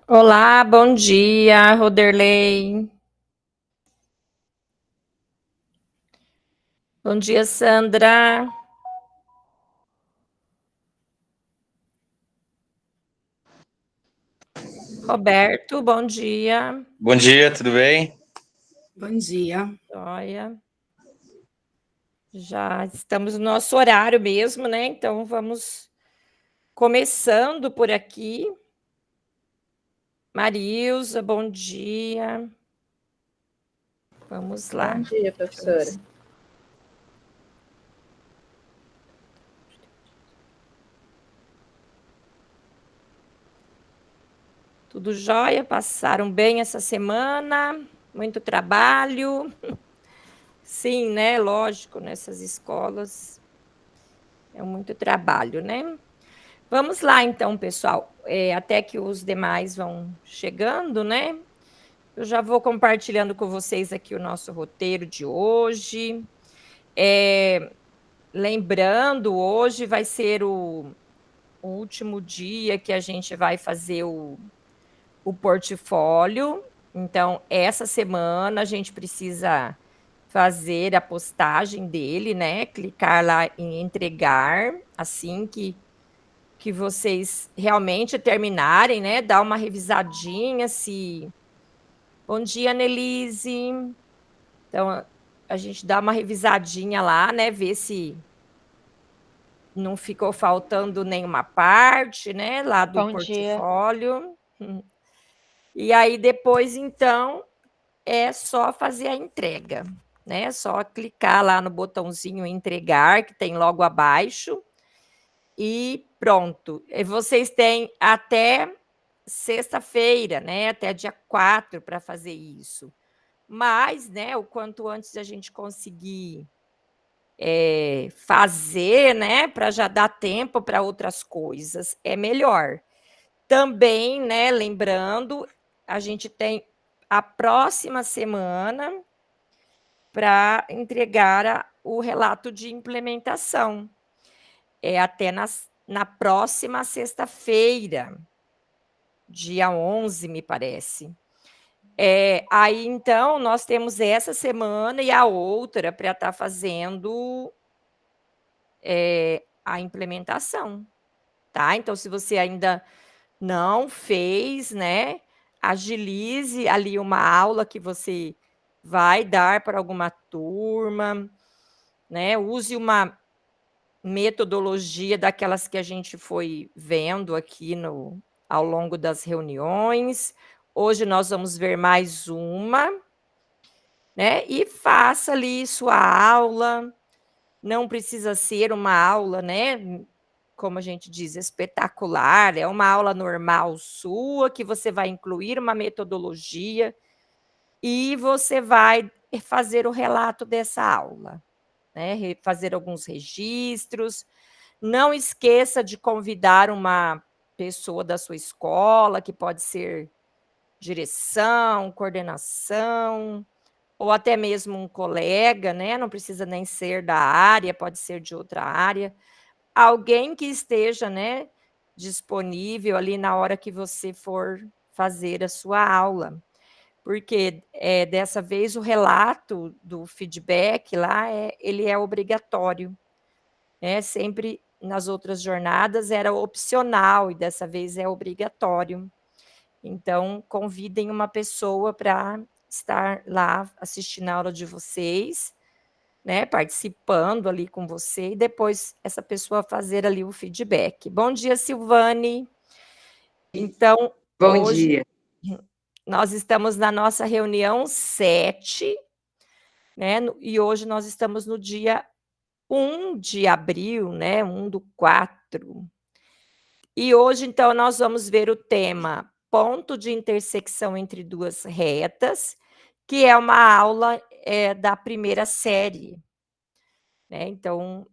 Olá, bom dia, Roderley. Bom dia, Sandra. Roberto, bom dia. Bom dia, tudo bem? Bom dia. Joia. Já estamos no nosso horário mesmo, né? Então vamos começando por aqui. Marilza, bom dia. Vamos lá. Bom dia, professora. Tudo jóia? Passaram bem essa semana? Muito trabalho? Sim, né? Lógico, nessas escolas é muito trabalho, né? Vamos lá, então, pessoal. Até que os demais vão chegando, né? Eu já vou compartilhando com vocês aqui o nosso roteiro de hoje. Lembrando, hoje vai ser o último dia que a gente vai fazer o portfólio. Então, essa semana a gente precisa fazer a postagem dele, né? Clicar lá em entregar, assim que vocês realmente terminarem, né? Dar uma revisadinha se. Bom dia, Nelise. Então, a gente dá uma revisadinha lá, né? Ver se não ficou faltando nenhuma parte, né? Lá do Bom portfólio. E aí, depois, então, é só fazer a entrega, né? É só clicar lá no botãozinho entregar, que tem logo abaixo. E pronto. E vocês têm até sexta-feira, né? Até dia 4 para fazer isso. Mas, né, o quanto antes a gente conseguir fazer, né, para já dar tempo para outras coisas, é melhor. Também, né, lembrando, a gente tem a próxima semana para entregar o relato de implementação. Até na próxima sexta-feira, dia 11, me parece. Aí, então, nós temos essa semana e a outra para estar fazendo a implementação, tá? Então, se você ainda não fez, né, agilize ali uma aula que você vai dar para alguma turma, né? Use uma metodologia daquelas que a gente foi vendo aqui ao longo das reuniões. Hoje nós vamos ver mais uma, né? E faça ali sua aula. Não precisa ser uma aula, né? Como a gente diz, espetacular. É uma aula normal sua que você vai incluir uma metodologia e você vai fazer o relato dessa aula, né? Fazer alguns registros. Não esqueça de convidar uma pessoa da sua escola, que pode ser direção, coordenação, ou até mesmo um colega, né? Não precisa nem ser da área, pode ser de outra área. Alguém que esteja, né, disponível ali na hora que você for fazer a sua aula. Porque dessa vez o relato do feedback lá, ele é obrigatório. Sempre nas outras jornadas era opcional e dessa vez é obrigatório. Então, convidem uma pessoa para estar lá assistindo a aula de vocês, né, participando ali com você, e depois essa pessoa fazer ali o feedback. Bom dia, Silvane. Então, Bom hoje dia. nós estamos na nossa reunião 7, né, e hoje nós estamos no dia 1 de abril, né, 1/4. E hoje, então, nós vamos ver o tema ponto de intersecção entre duas retas, que é uma aula da primeira série, né? Então,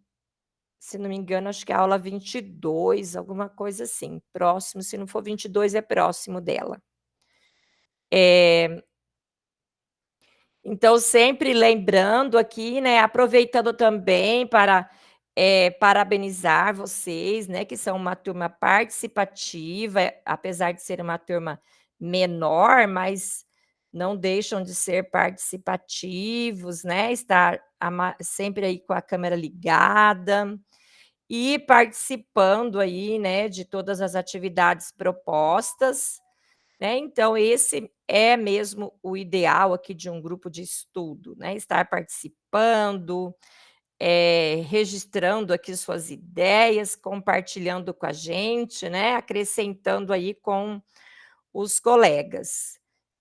se não me engano, acho que é a aula 22, alguma coisa assim, próximo, se não for 22, é próximo dela. Então, sempre lembrando aqui, né, aproveitando também para parabenizar vocês, né, que são uma turma participativa, apesar de ser uma turma menor, mas não deixam de ser participativos, né, estar sempre aí com a câmera ligada e participando aí, né, de todas as atividades propostas, né. Então esse é mesmo o ideal aqui de um grupo de estudo, né, estar participando, registrando aqui suas ideias, compartilhando com a gente, né, acrescentando aí com os colegas.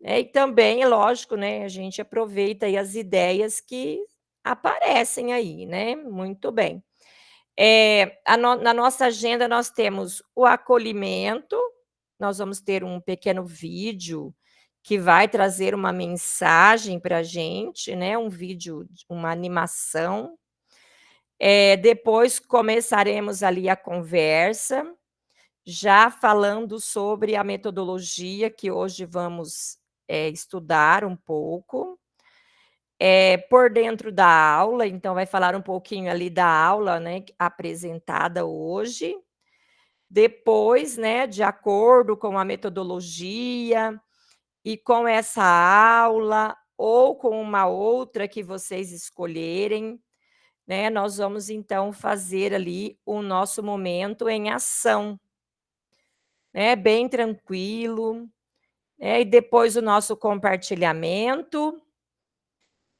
E também, lógico, né, a gente aproveita aí as ideias que aparecem aí, né, muito bem. Na nossa agenda nós temos o acolhimento, nós vamos ter um pequeno vídeo que vai trazer uma mensagem para a gente, né, um vídeo, uma animação. Depois começaremos ali a conversa, já falando sobre a metodologia que hoje vamos, estudar um pouco. Por dentro da aula, então vai falar um pouquinho ali da aula, né, apresentada hoje. Depois, né, de acordo com a metodologia e com essa aula ou com uma outra que vocês escolherem, né, nós vamos então fazer ali o nosso momento em ação, né, bem tranquilo, né, e depois o nosso compartilhamento.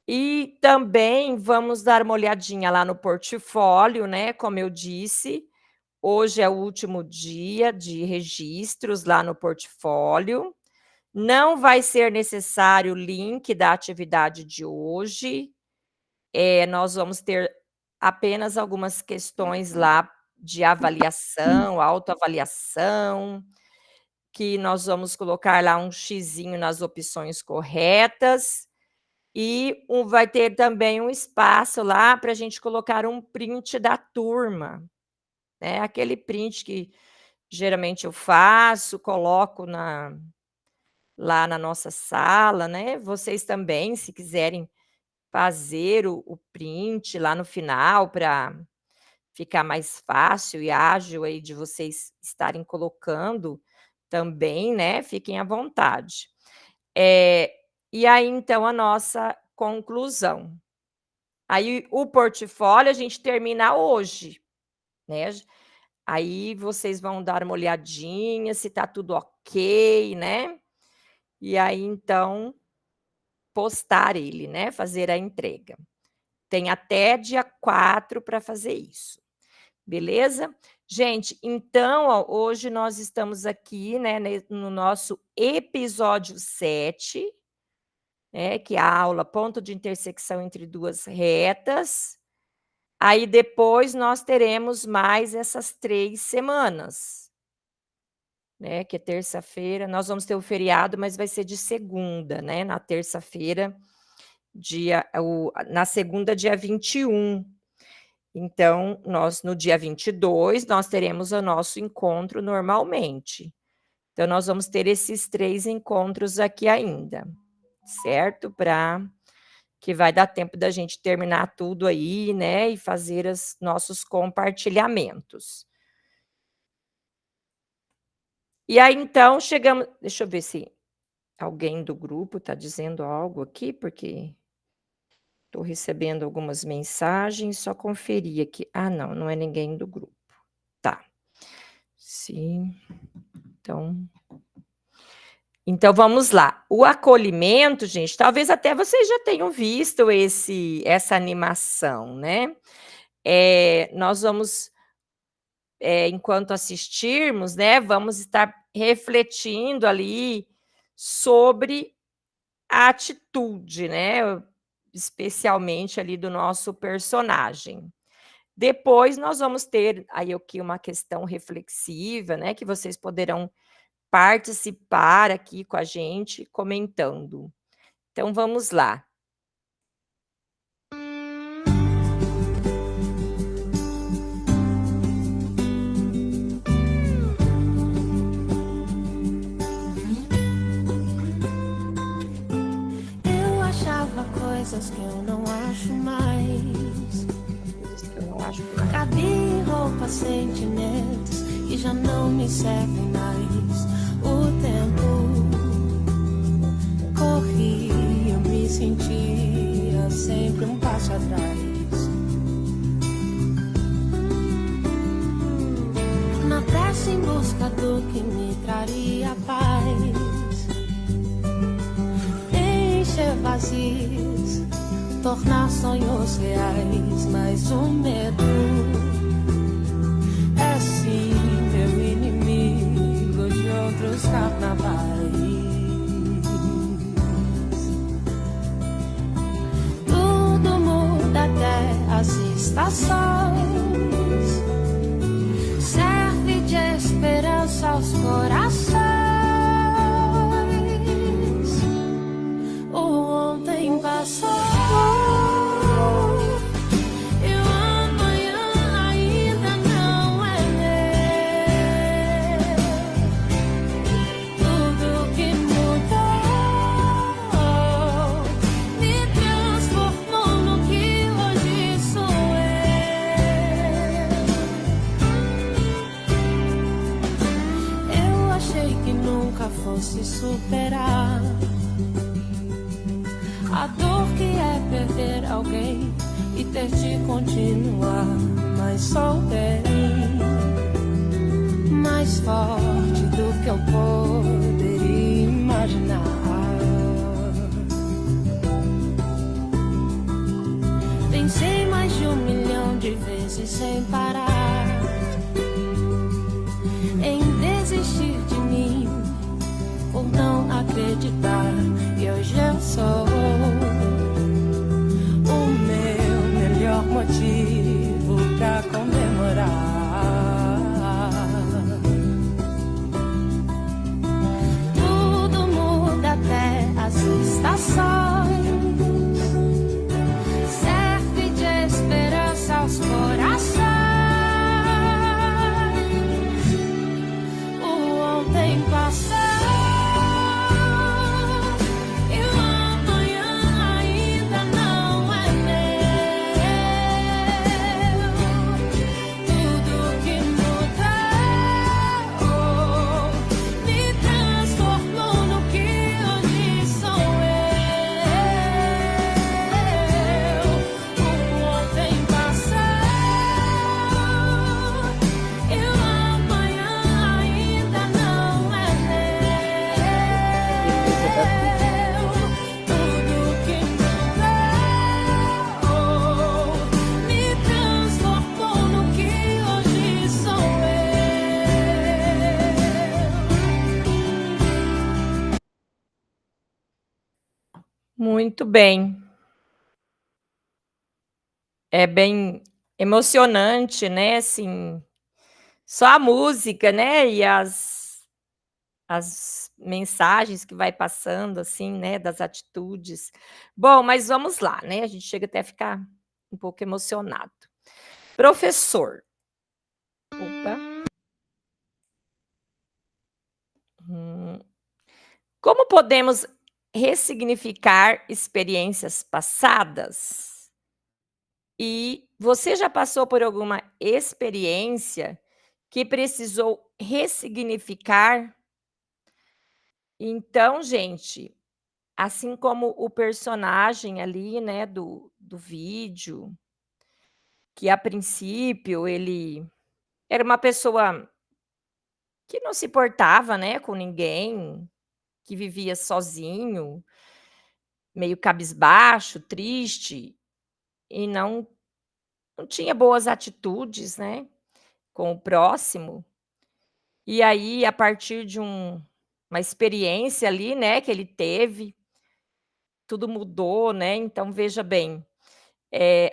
E também vamos dar uma olhadinha lá no portfólio, né, como eu disse, hoje é o último dia de registros lá no portfólio. Não vai ser necessário o link da atividade de hoje, nós vamos ter apenas algumas questões lá de avaliação, autoavaliação, que nós vamos colocar lá um xizinho nas opções corretas, e vai ter também um espaço lá para a gente colocar um print da turma, né, aquele print que geralmente eu faço, coloco lá na nossa sala, né, vocês também, se quiserem fazer o print lá no final para ficar mais fácil e ágil aí de vocês estarem colocando também, né, fiquem à vontade. E aí então a nossa conclusão. Aí o portfólio a gente termina hoje, né, aí vocês vão dar uma olhadinha se está tudo ok, né, e aí então postar ele, né, fazer a entrega. Tem até dia 4 para fazer isso, beleza? Gente, então, ó, hoje nós estamos aqui, né, no nosso episódio 7, né, que é a aula ponto de intersecção entre duas retas. Aí depois nós teremos mais essas 3 semanas, né, que é terça-feira, nós vamos ter o feriado, mas vai ser de segunda, né, na terça-feira, na segunda, dia 21. Então, no dia 22, nós teremos o nosso encontro normalmente. Então, nós vamos ter esses 3 encontros aqui ainda, certo? Que vai dar tempo da gente terminar tudo aí, né, e fazer os nossos compartilhamentos. E aí, então, chegamos, deixa eu ver se alguém do grupo está dizendo algo aqui, porque estou recebendo algumas mensagens, só conferir aqui. Ah, não, não é ninguém do grupo. Tá. Sim. Então vamos lá. O acolhimento, gente, talvez até vocês já tenham visto essa animação, né. Nós vamos, enquanto assistirmos, né, vamos estar refletindo ali sobre a atitude, né, especialmente ali do nosso personagem. Depois nós vamos ter aí aqui uma questão reflexiva, né, que vocês poderão participar aqui com a gente comentando. Então vamos lá. Eu achava coisas que eu não acho mais. Cabia em roupas, sentimentos que já não me servem mais. O tempo sentia sempre um passo atrás. Na pressa em busca do que me traria paz, encher vazios, tornar sonhos reais, mas o medo é sim meu inimigo de outros carnavais. Tudo muda até as estações, serve de esperança aos corações. O ontem passou e o amanhã ainda não é meu. Tudo que mudou me transformou no que hoje sou eu. Eu achei que nunca fosse superar a dor que é perder alguém e ter de continuar, mas sou bem mais forte do que eu poderia imaginar. Pensei mais de 1 milhão de vezes sem parar em desistir de mim, por não acreditar que hoje eu sou o meu melhor motivo pra comemorar. Tudo muda até as estações, serve de esperança aos corações. O ontem passou e o amanhã ainda não é meu. Tudo que mudou me transformou no que hoje sou eu. O ontem passou e o amanhã ainda não é meu. Tudo que mudou me transformou no que hoje sou eu. Muito bem. É bem emocionante, né, assim, só a música, né, e as mensagens que vai passando, assim, né, das atitudes. Bom, mas vamos lá, né, a gente chega até a ficar um pouco emocionado. Professor. Opa. Como podemos ressignificar experiências passadas? E você já passou por alguma experiência que precisou ressignificar? Então, gente, assim como o personagem ali, né, do vídeo, que a princípio ele era uma pessoa que não se importava, né, com ninguém, que vivia sozinho, meio cabisbaixo, triste, e não tinha boas atitudes, né, com o próximo. E aí, a partir de uma experiência ali, né, que ele teve, tudo mudou, né, então veja bem,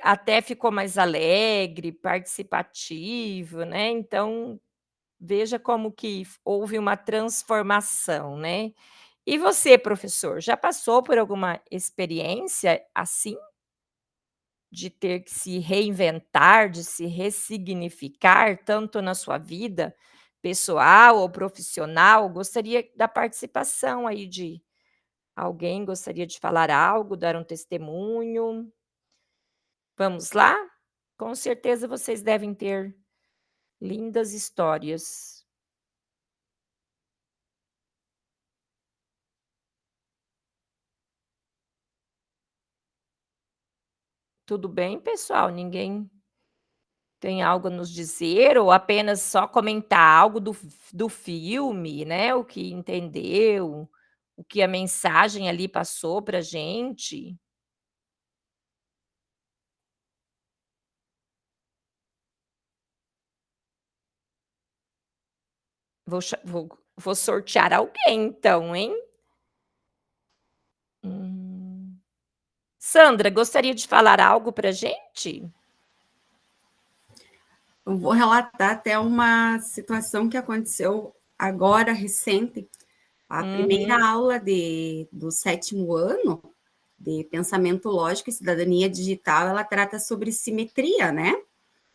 até ficou mais alegre, participativo, né, então veja como que houve uma transformação, né. E você, professor, já passou por alguma experiência assim? De ter que se reinventar, de se ressignificar, tanto na sua vida pessoal ou profissional? Gostaria da participação aí de alguém, gostaria de falar algo, dar um testemunho? Vamos lá? Com certeza vocês devem ter lindas histórias. Tudo bem, pessoal? Ninguém tem algo a nos dizer ou apenas só comentar algo do filme, né, o que entendeu, o que a mensagem ali passou pra gente? Vou sortear alguém então, hein? Hum. Sandra, gostaria de falar algo pra gente? Eu vou relatar até uma situação que aconteceu agora, recente. A primeira Uhum. aula do sétimo ano de Pensamento Lógico e Cidadania Digital, ela trata sobre simetria, né?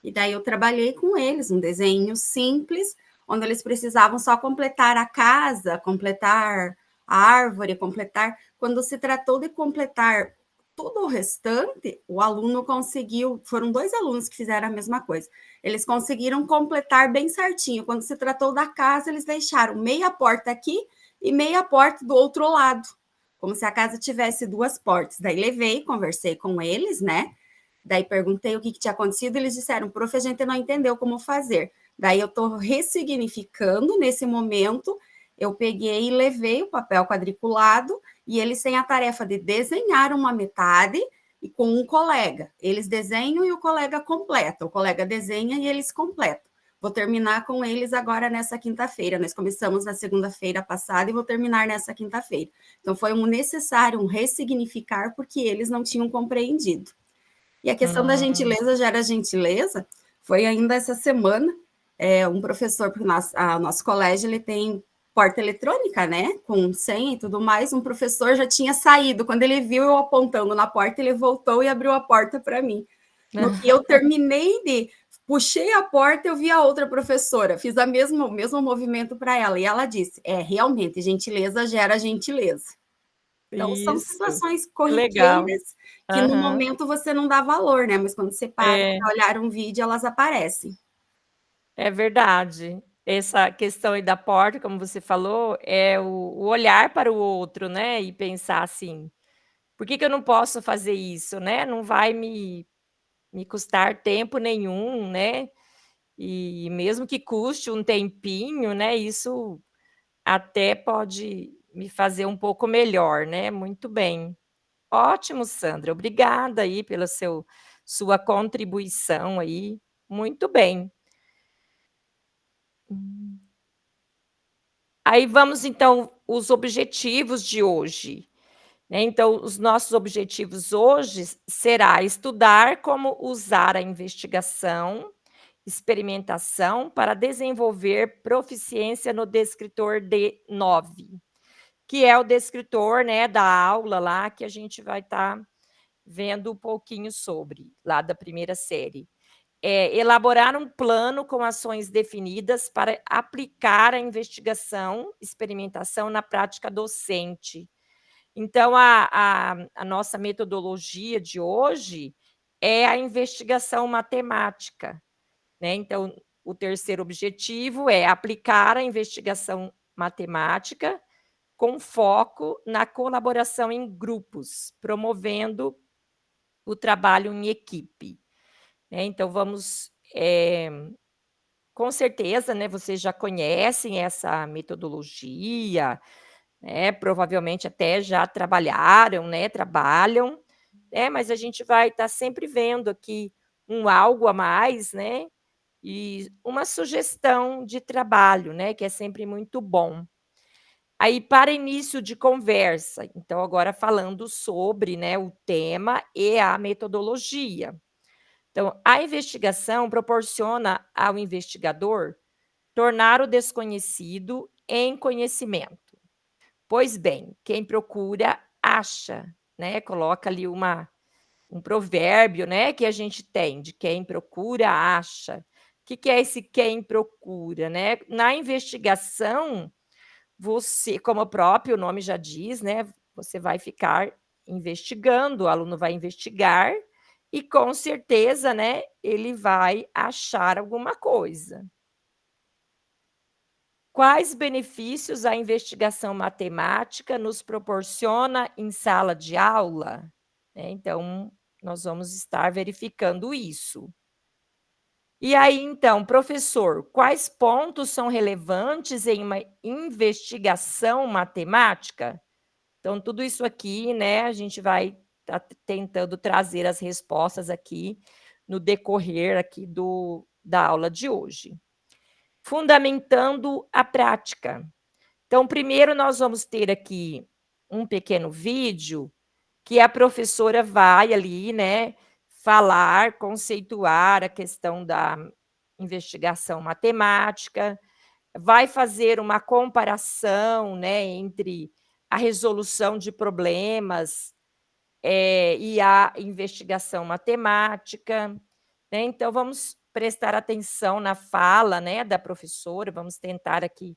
E daí eu trabalhei com eles, um desenho simples, onde eles precisavam só completar a casa, completar a árvore, completar. Quando se tratou de completar todo o restante, o aluno conseguiu, foram 2 alunos que fizeram a mesma coisa. Eles conseguiram completar bem certinho. Quando se tratou da casa, eles deixaram meia porta aqui e meia porta do outro lado, como se a casa tivesse 2 portas. Daí levei, conversei com eles, né? Daí perguntei o que tinha acontecido, eles disseram, prof, a gente não entendeu como fazer. Daí eu estou ressignificando nesse momento, eu peguei e levei o papel quadriculado e eles têm a tarefa de desenhar uma metade e com um colega. Eles desenham e o colega completa. O colega desenha e eles completam. Vou terminar com eles agora nessa quinta-feira. Nós começamos na segunda-feira passada e vou terminar nessa quinta-feira. Então foi necessário um ressignificar porque eles não tinham compreendido. E a questão da Hum. gentileza gera gentileza. Foi ainda essa semana, um professor, porque o nosso colégio ele tem porta eletrônica, né? Com senha e tudo mais. Um professor já tinha saído. Quando ele viu eu apontando na porta, ele voltou e abriu a porta para mim. No que eu terminei de puxei a porta, eu vi a outra professora, fiz o mesmo movimento para ela, e ela disse: realmente, gentileza gera gentileza. Então, são Isso, situações que legal. corriqueiras que no Aham. momento você não dá valor, né? Mas quando você para É. para olhar um vídeo, elas aparecem. É verdade. Essa questão aí da porta, como você falou, é o olhar para o outro, né, e pensar assim: "Por que que eu não posso fazer isso?", né, não vai me custar tempo nenhum, né, e mesmo que custe um tempinho, né, isso até pode me fazer um pouco melhor, né. Muito bem. Ótimo, Sandra, obrigada aí pela sua contribuição aí, muito bem. Hum. Aí vamos então os objetivos de hoje, né, então os nossos objetivos hoje será estudar como usar a investigação, experimentação para desenvolver proficiência no descritor D9, que é o descritor, né, da aula lá que a gente vai estar vendo um pouquinho sobre, lá da primeira série. Elaborar um plano com ações definidas para aplicar a investigação, experimentação na prática docente. Então, a nossa metodologia de hoje é a investigação matemática, né. Então, o terceiro objetivo é aplicar a investigação matemática com foco na colaboração em grupos, promovendo o trabalho em equipe, né. Então vamos, com certeza, né, vocês já conhecem essa metodologia, né, provavelmente até já trabalharam, né, trabalham, né, mas a gente vai estar sempre vendo aqui um algo a mais, né, e uma sugestão de trabalho, né, que é sempre muito bom. Aí para início de conversa, então agora falando sobre, né, o tema e a metodologia. Então, a investigação proporciona ao investigador tornar o desconhecido em conhecimento. Pois bem, quem procura acha, né? Coloca ali um provérbio, né, que a gente tem de quem procura acha. O que é esse quem procura, né? Na investigação, você, como o próprio nome já diz, né, você vai ficar investigando, o aluno vai investigar e com certeza, né, ele vai achar alguma coisa. Quais benefícios a investigação matemática nos proporciona em sala de aula? Né, então, Nós vamos estar verificando isso. E aí, então, professor, quais pontos são relevantes em uma investigação matemática? Então, tudo isso aqui, né, a gente vai tá tentando trazer as respostas aqui no decorrer aqui da aula de hoje. Fundamentando a prática. Então, primeiro nós vamos ter aqui um pequeno vídeo que a professora vai ali, né, falar, conceituar a questão da investigação matemática, vai fazer uma comparação, né, entre a resolução de problemas, e a investigação matemática, né. Então vamos prestar atenção na fala, né, da professora, vamos tentar aqui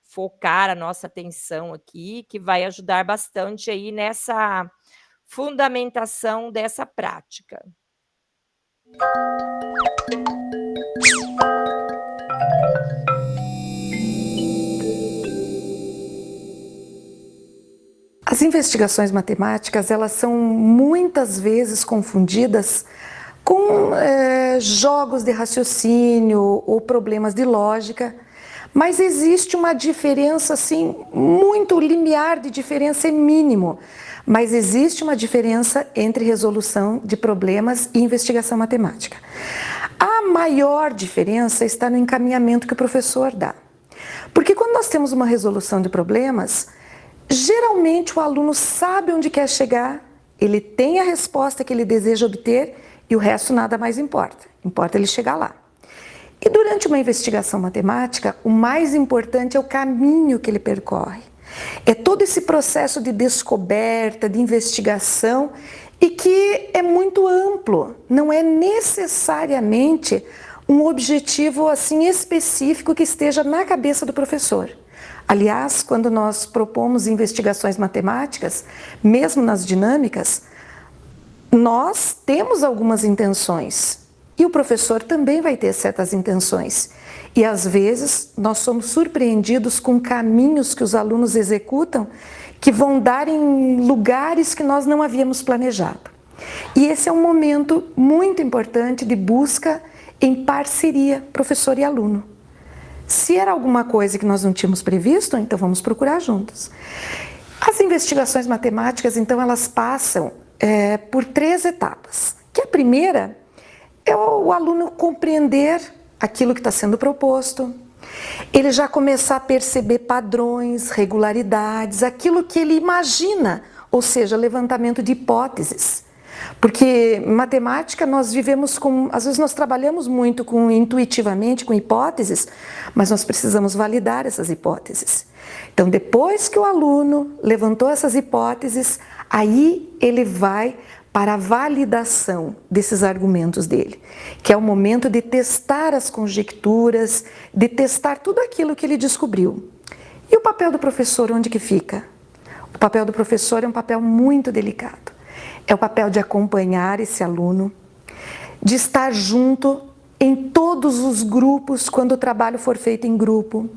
focar a nossa atenção aqui, que vai ajudar bastante aí nessa fundamentação dessa prática. As investigações matemáticas, elas são muitas vezes confundidas com jogos de raciocínio ou problemas de lógica, mas existe uma diferença, assim, muito limiar de diferença, é mínimo, mas existe uma diferença entre resolução de problemas e investigação matemática. A maior diferença está no encaminhamento que o professor dá. Porque quando nós temos uma resolução de problemas, geralmente o aluno sabe onde quer chegar, ele tem a resposta que ele deseja obter e o resto nada mais importa. Importa ele chegar lá. E durante uma investigação matemática, o mais importante é o caminho que ele percorre. É todo esse processo de descoberta, de investigação, e que é muito amplo, não é necessariamente um objetivo assim específico que esteja na cabeça do professor. Aliás, quando nós propomos investigações matemáticas, mesmo nas dinâmicas, nós temos algumas intenções e o professor também vai ter certas intenções. E às vezes nós somos surpreendidos com caminhos que os alunos executam que vão dar em lugares que nós não havíamos planejado. E esse é um momento muito importante de busca em parceria, professor e aluno. Se era alguma coisa que nós não tínhamos previsto, então vamos procurar juntos. As investigações matemáticas, então, elas passam por 3 etapas. Que a primeira é o aluno compreender aquilo que está sendo proposto, ele já começar a perceber padrões, regularidades, aquilo que ele imagina, ou seja, levantamento de hipóteses. Porque matemática nós vivemos com, às vezes nós trabalhamos muito intuitivamente com hipóteses, mas nós precisamos validar essas hipóteses. Então, depois que o aluno levantou essas hipóteses, aí ele vai para a validação desses argumentos dele, que é o momento de testar as conjecturas, de testar tudo aquilo que ele descobriu. E o papel do professor, onde que fica? O papel do professor é um papel muito delicado. É o papel de acompanhar esse aluno, de estar junto em todos os grupos quando o trabalho for feito em grupo,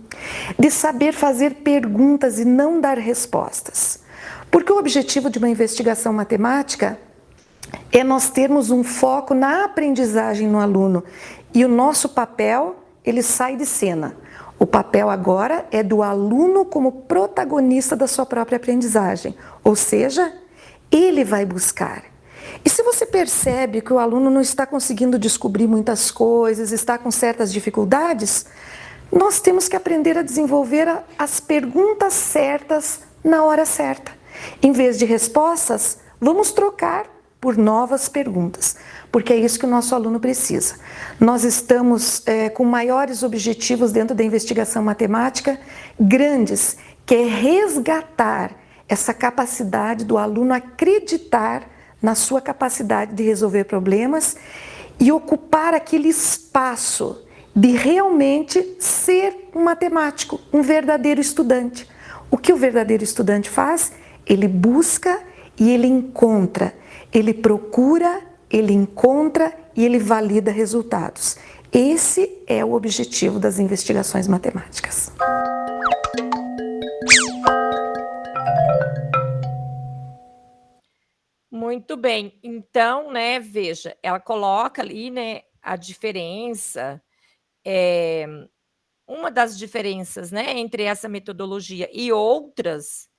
de saber fazer perguntas e não dar respostas. Porque o objetivo de uma investigação matemática é nós termos um foco na aprendizagem no aluno e o nosso papel, ele sai de cena. O papel agora é do aluno como protagonista da sua própria aprendizagem, ou seja, ele vai buscar. E se você percebe que o aluno não está conseguindo descobrir muitas coisas, está com certas dificuldades, nós temos que aprender a desenvolver as perguntas certas na hora certa. Em vez de respostas, vamos trocar por novas perguntas, porque é isso que o nosso aluno precisa. Nós estamos com maiores objetivos dentro da investigação matemática, grandes, que é resgatar essa capacidade do aluno acreditar na sua capacidade de resolver problemas e ocupar aquele espaço de realmente ser um matemático, um verdadeiro estudante. O que o verdadeiro estudante faz? Ele busca e ele encontra. Ele procura, ele encontra e ele valida resultados. Esse é o objetivo das investigações matemáticas. Muito bem. Então, né, veja, ela coloca ali, né, a diferença, uma das diferenças, né, entre essa metodologia e outras,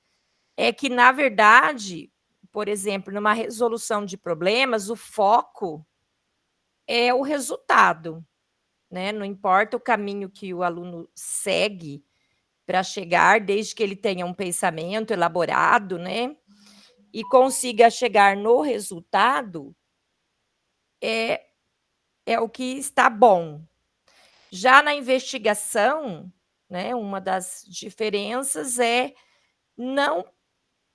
é que, na verdade, por exemplo, numa resolução de problemas, o foco é o resultado, né, não importa o caminho que o aluno segue para chegar, desde que ele tenha um pensamento elaborado, né, e consiga chegar no resultado, é é o que está bom. Já na investigação, né, uma das diferenças é não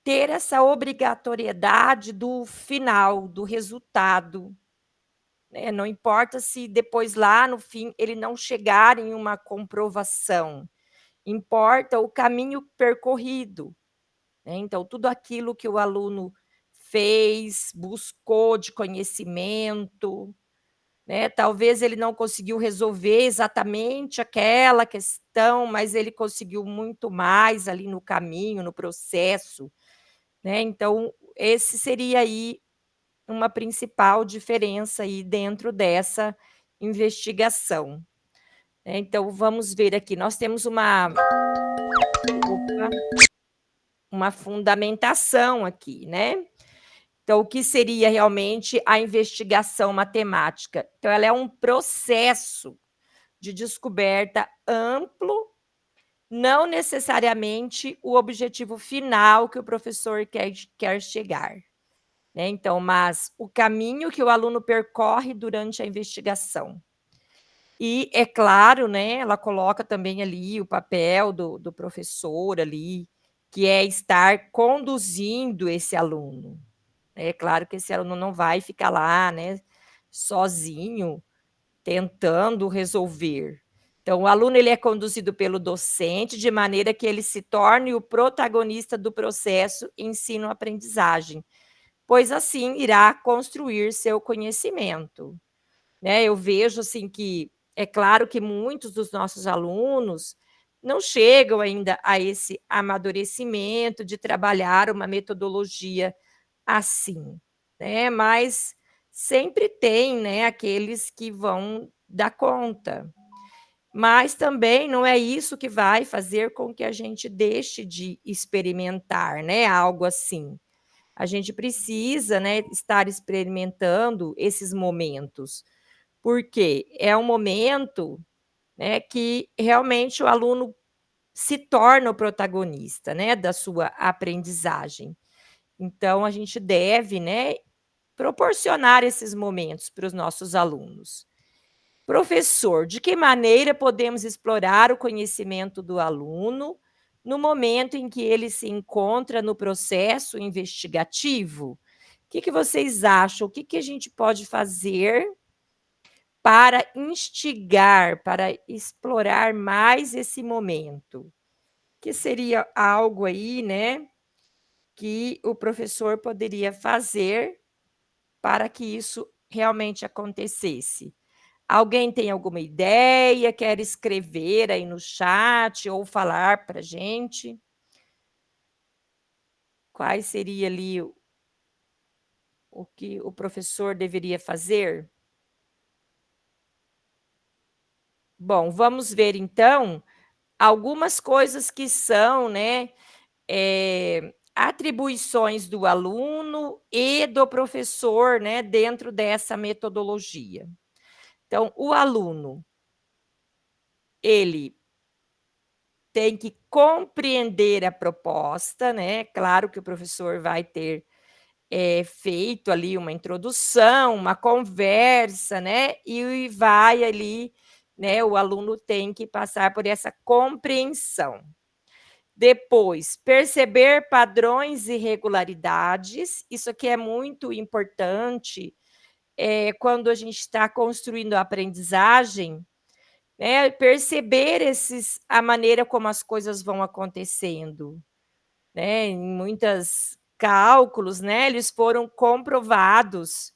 ter essa obrigatoriedade do final, do resultado, né, não importa se depois lá no fim ele não chegar em uma comprovação, importa o caminho percorrido, né, então tudo aquilo que o aluno fez, buscou de conhecimento, né, talvez ele não conseguiu resolver exatamente aquela questão, mas ele conseguiu muito mais ali no caminho, no processo, né, então esse seria aí uma principal diferença aí dentro dessa investigação, né. Então vamos ver aqui, nós temos uma fundamentação aqui, né. Então, o que seria realmente a investigação matemática? Então, ela é um processo de descoberta amplo, não necessariamente o objetivo final que o professor quer chegar, né. Então, mas o caminho que o aluno percorre durante a investigação. E, é claro, né, ela coloca também ali o papel do professor ali, que é estar conduzindo esse aluno. É claro que esse aluno não vai ficar lá, né, sozinho, tentando resolver. Então, o aluno ele é conduzido pelo docente, de maneira que ele se torne o protagonista do processo ensino-aprendizagem, pois assim irá construir seu conhecimento, né. Eu vejo, assim, que é claro que muitos dos nossos alunos não chegam ainda a esse amadurecimento de trabalhar uma metodologia assim, né, mas sempre tem, né, aqueles que vão dar conta. Mas também não é isso que vai fazer com que a gente deixe de experimentar, né, algo assim. A gente precisa, né, estar experimentando esses momentos, porque é um momento, né, que realmente o aluno se torna o protagonista, né, da sua aprendizagem. Então a gente deve, né, proporcionar esses momentos para os nossos alunos. Professor, de que maneira podemos explorar o conhecimento do aluno no momento em que ele se encontra no processo investigativo? O que vocês acham? O que a gente pode fazer para instigar, para explorar mais esse momento? Que seria algo aí, né, que o professor poderia fazer para que isso realmente acontecesse. Alguém tem alguma ideia, quer escrever aí no chat ou falar pra gente? Quais seria ali o que o professor deveria fazer? Bom, vamos ver então algumas coisas que são, né, atribuições do aluno e do professor, né, dentro dessa metodologia. Então, o aluno, ele tem que compreender a proposta, né, claro que o professor vai ter, feito ali uma introdução, uma conversa, né, e vai ali, né, o aluno tem que passar por essa compreensão. Depois, perceber padrões e irregularidades, isso aqui é muito importante, quando a gente está construindo a aprendizagem, né, perceber a maneira como as coisas vão acontecendo, né, em muitas cálculos, né, eles foram comprovados,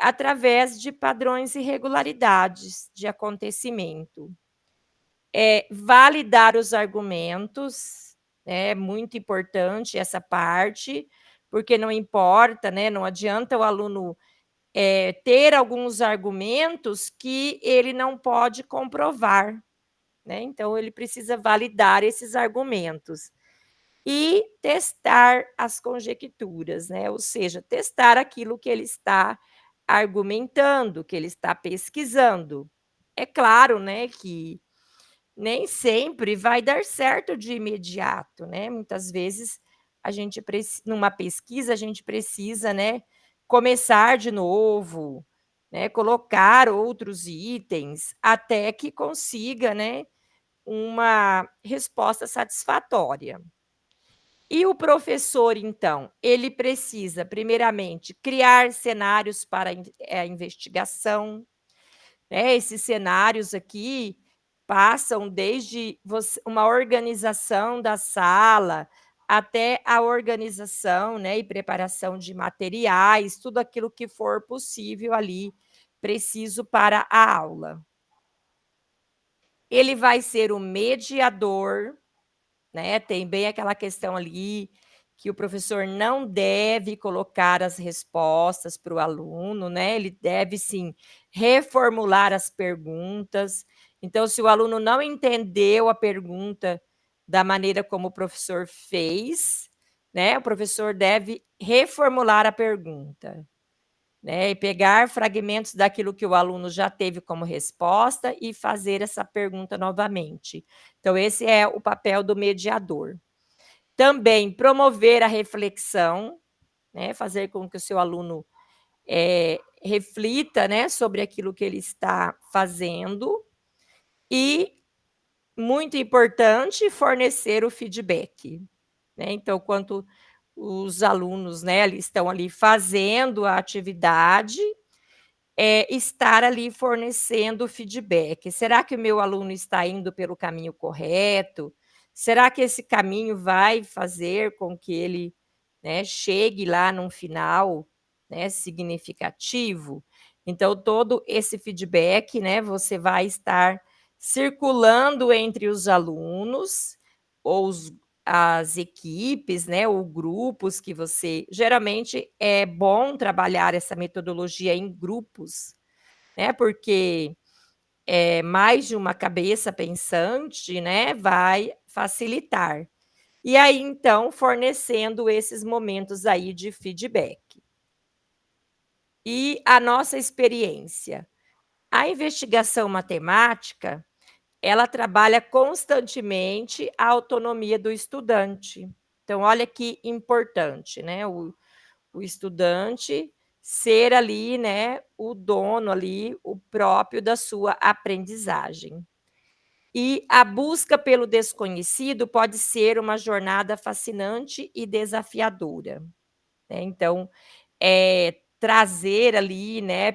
através de padrões e irregularidades de acontecimento. Validar os argumentos, é muito importante essa parte, porque não importa, né, não adianta o aluno ter alguns argumentos que ele não pode comprovar, né, então ele precisa validar esses argumentos. E testar as conjecturas, né, ou seja, testar aquilo que ele está argumentando, que ele está pesquisando. É claro, né, que nem sempre vai dar certo de imediato, né, muitas vezes a gente numa pesquisa a gente precisa, né, começar de novo, né, colocar outros itens, até que consiga, né, uma resposta satisfatória. E o professor, então, ele precisa, primeiramente, criar cenários para a investigação, né, esses cenários aqui passam desde uma organização da sala, até a organização, né, e preparação de materiais, tudo aquilo que for possível ali, preciso para a aula. Ele vai ser o mediador, né, tem bem aquela questão ali, que o professor não deve colocar as respostas para o aluno, né, ele deve sim reformular as perguntas. Então, se o aluno não entendeu a pergunta da maneira como o professor fez, né, o professor deve reformular a pergunta, né, e pegar fragmentos daquilo que o aluno já teve como resposta e fazer essa pergunta novamente. Então, esse é o papel do mediador. Também promover a reflexão, né, fazer com que o seu aluno reflita, né, sobre aquilo que ele está fazendo. E, muito importante, fornecer o feedback, né. Então, quando os alunos, né, estão ali fazendo a atividade, estar ali fornecendo feedback. Será que o meu aluno está indo pelo caminho correto? Será que esse caminho vai fazer com que ele, né, chegue lá num final, né, significativo? Então, todo esse feedback, né, você vai estar circulando entre os alunos ou as equipes, né, ou grupos que você geralmente é bom trabalhar essa metodologia em grupos, né, porque, mais de uma cabeça pensante, né, vai facilitar. E aí, então, fornecendo esses momentos aí de feedback. E a nossa experiência. A investigação matemática, ela trabalha constantemente a autonomia do estudante. Então, olha que importante, né, o estudante ser ali, né, o dono ali, o próprio da sua aprendizagem. E a busca pelo desconhecido pode ser uma jornada fascinante e desafiadora, né, então, trazer ali, né,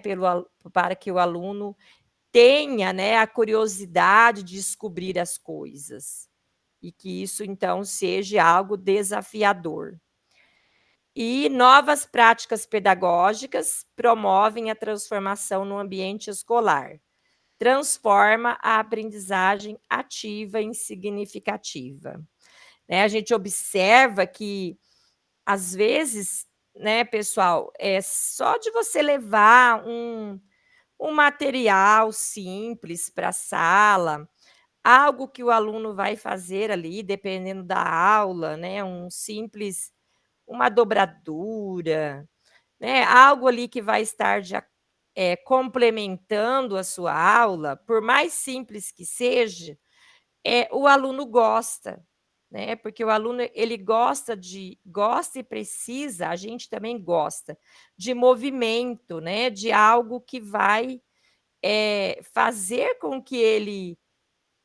para que o aluno tenha, né, a curiosidade de descobrir as coisas, e que isso então seja algo desafiador. E novas práticas pedagógicas promovem a transformação no ambiente escolar, transforma a aprendizagem ativa em significativa, né, a gente observa que, às vezes, né, pessoal, só de você levar um material simples para a sala, algo que o aluno vai fazer ali, dependendo da aula, né, uma dobradura, né, algo ali que vai estar complementando a sua aula, por mais simples que seja, o aluno gosta, né, porque o aluno ele gosta e precisa, a gente também gosta, de movimento, né, de algo que vai fazer com que ele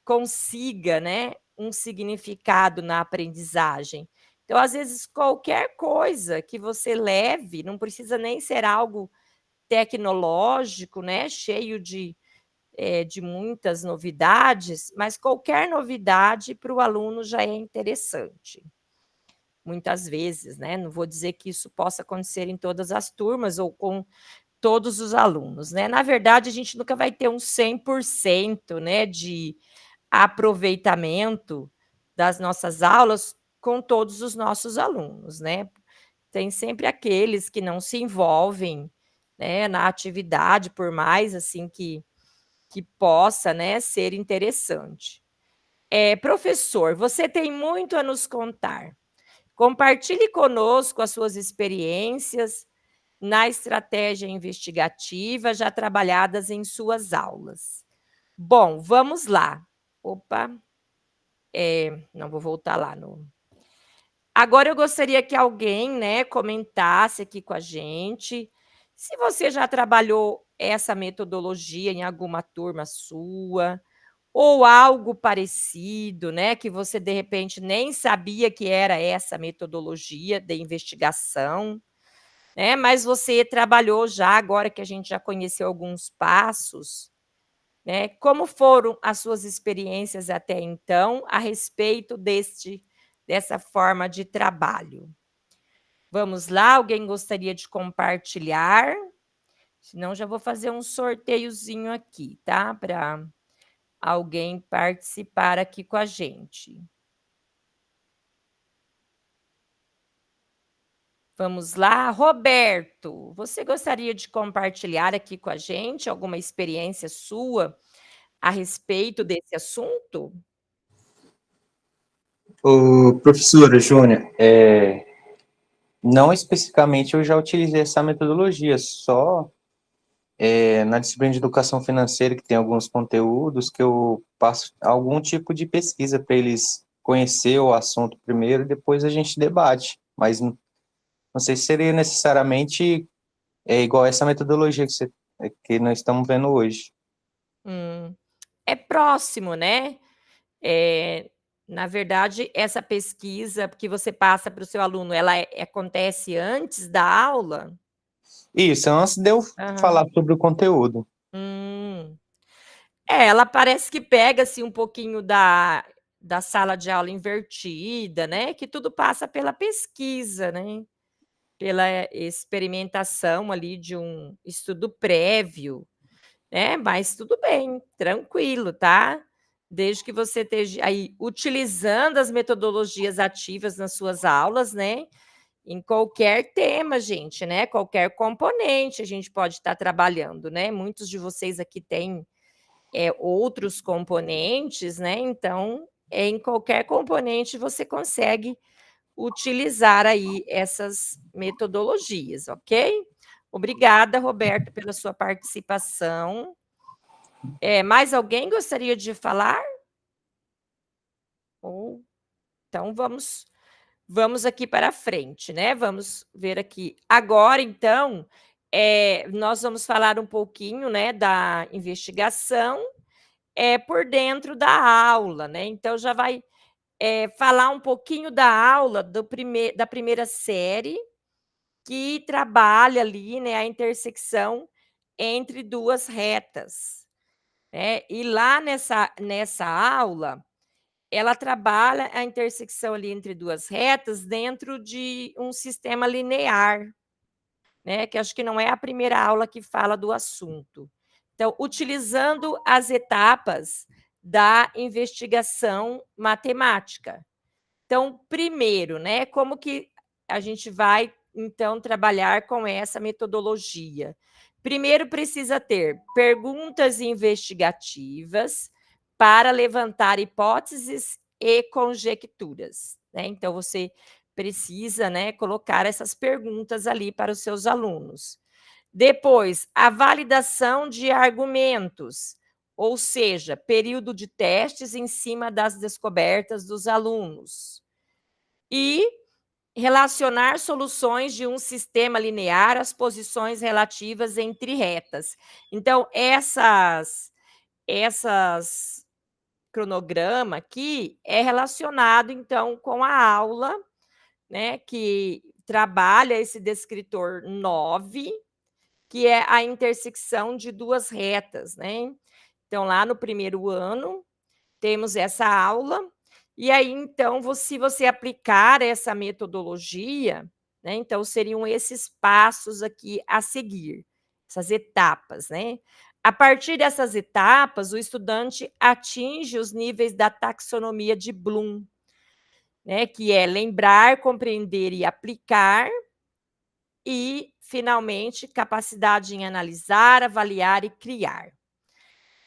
consiga, né, um significado na aprendizagem. Então, às vezes, qualquer coisa que você leve, não precisa nem ser algo tecnológico, né, cheio de muitas novidades, mas qualquer novidade para o aluno já é interessante. Muitas vezes, né, não vou dizer que isso possa acontecer em todas as turmas ou com todos os alunos, né. Na verdade, a gente nunca vai ter um 100%, né, de aproveitamento das nossas aulas com todos os nossos alunos, né. tem sempre aqueles que não se envolvem, né, na atividade, por mais assim que possa, né, ser interessante. Professor, você tem muito a nos contar. Compartilhe conosco as suas experiências na estratégia investigativa já trabalhadas em suas aulas. Bom, vamos lá. Opa, não vou voltar lá no. Agora eu gostaria que alguém, né, comentasse aqui com a gente se você já trabalhou essa metodologia em alguma turma sua, ou algo parecido, né, que você de repente nem sabia que era essa metodologia de investigação, né, mas você trabalhou já, agora que a gente já conheceu alguns passos, né, como foram as suas experiências até então a respeito dessa forma de trabalho? Vamos lá, alguém gostaria de compartilhar? Senão já vou fazer um sorteiozinho aqui, tá, para alguém participar aqui com a gente. Vamos lá, Roberto, você gostaria de compartilhar aqui com a gente alguma experiência sua a respeito desse assunto? Ô, professora Júnia, não especificamente eu já utilizei essa metodologia, só na disciplina de educação financeira, que tem alguns conteúdos que eu passo algum tipo de pesquisa para eles conhecer o assunto primeiro e depois a gente debate, mas não sei se seria necessariamente igual essa metodologia que nós estamos vendo hoje. É próximo, né? Na verdade, essa pesquisa que você passa para o seu aluno, ela acontece antes da aula? Isso, antes de eu falar sobre o conteúdo. Ela parece que pega assim, um pouquinho da sala de aula invertida, né, que tudo passa pela pesquisa, né, pela experimentação ali de um estudo prévio, né, mas tudo bem, tranquilo, tá? Desde que você esteja aí utilizando as metodologias ativas nas suas aulas, né, em qualquer tema, gente, né, qualquer componente a gente pode estar trabalhando, né, muitos de vocês aqui têm outros componentes, né, então, em qualquer componente você consegue utilizar aí essas metodologias, ok? Obrigada, Roberto, pela sua participação. Mais alguém gostaria de falar? Então vamos aqui para frente, né, vamos ver aqui. Agora, então, nós vamos falar um pouquinho, né, da investigação, por dentro da aula, né, então já vai, falar um pouquinho da aula da primeira série, que trabalha ali, né, a intersecção entre 2 retas, né, e lá nessa aula, ela trabalha a intersecção ali entre 2 retas dentro de um sistema linear, né, que acho que não é a primeira aula que fala do assunto. Então, utilizando as etapas da investigação matemática. Então, primeiro, né, como que a gente vai, então, trabalhar com essa metodologia? Primeiro, precisa ter perguntas investigativas para levantar hipóteses e conjecturas, né? Então, você precisa, né, colocar essas perguntas ali para os seus alunos. Depois, a validação de argumentos, ou seja, período de testes em cima das descobertas dos alunos. E relacionar soluções de um sistema linear às posições relativas entre retas. Então, essas cronograma aqui é relacionado, então, com a aula, né, que trabalha esse descritor 9, que é a intersecção de 2 retas, né. Então, lá no primeiro ano, temos essa aula, e aí, então, se você aplicar essa metodologia, né, então seriam esses passos aqui a seguir, essas etapas, né. A partir dessas etapas, o estudante atinge os níveis da taxonomia de Bloom, né, que é lembrar, compreender e aplicar, e, finalmente, capacidade em analisar, avaliar e criar.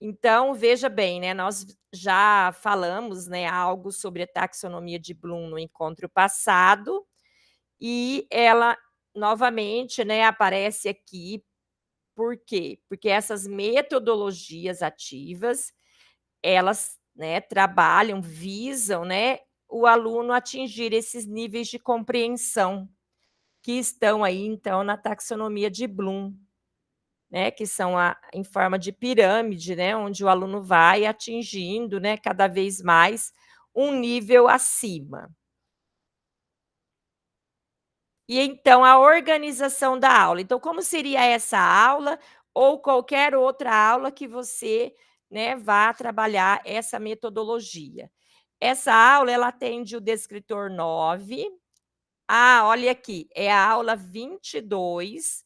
Então, veja bem, né, nós já falamos, né, algo sobre a taxonomia de Bloom no encontro passado, e ela, novamente, né, aparece aqui. Por quê? Porque essas metodologias ativas, elas, né, trabalham, visam, né, o aluno atingir esses níveis de compreensão que estão aí, então, na taxonomia de Bloom, né, que são em forma de pirâmide, né, onde o aluno vai atingindo, né, cada vez mais um nível acima. E então a organização da aula. Então, como seria essa aula ou qualquer outra aula que você, né, vá trabalhar essa metodologia? Essa aula ela atende o descritor 9. Olha aqui, é a aula 22.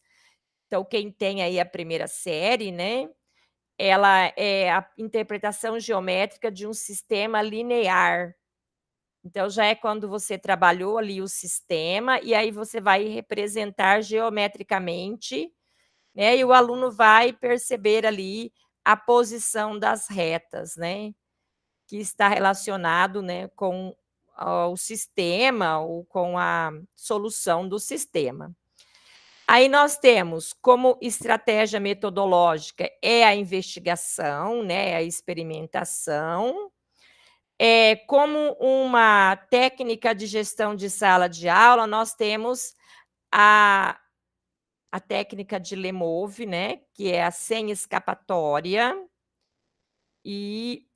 Então, quem tem aí a primeira série, né, ela é a interpretação geométrica de um sistema linear. Então, já é quando você trabalhou ali o sistema, e aí você vai representar geometricamente, né, e o aluno vai perceber ali a posição das retas, né, que está relacionado, né, com o sistema ou com a solução do sistema. Aí nós temos como estratégia metodológica a investigação, né, a experimentação. Como uma técnica de gestão de sala de aula, nós temos a técnica de Lemove, né, que é a sem escapatória, e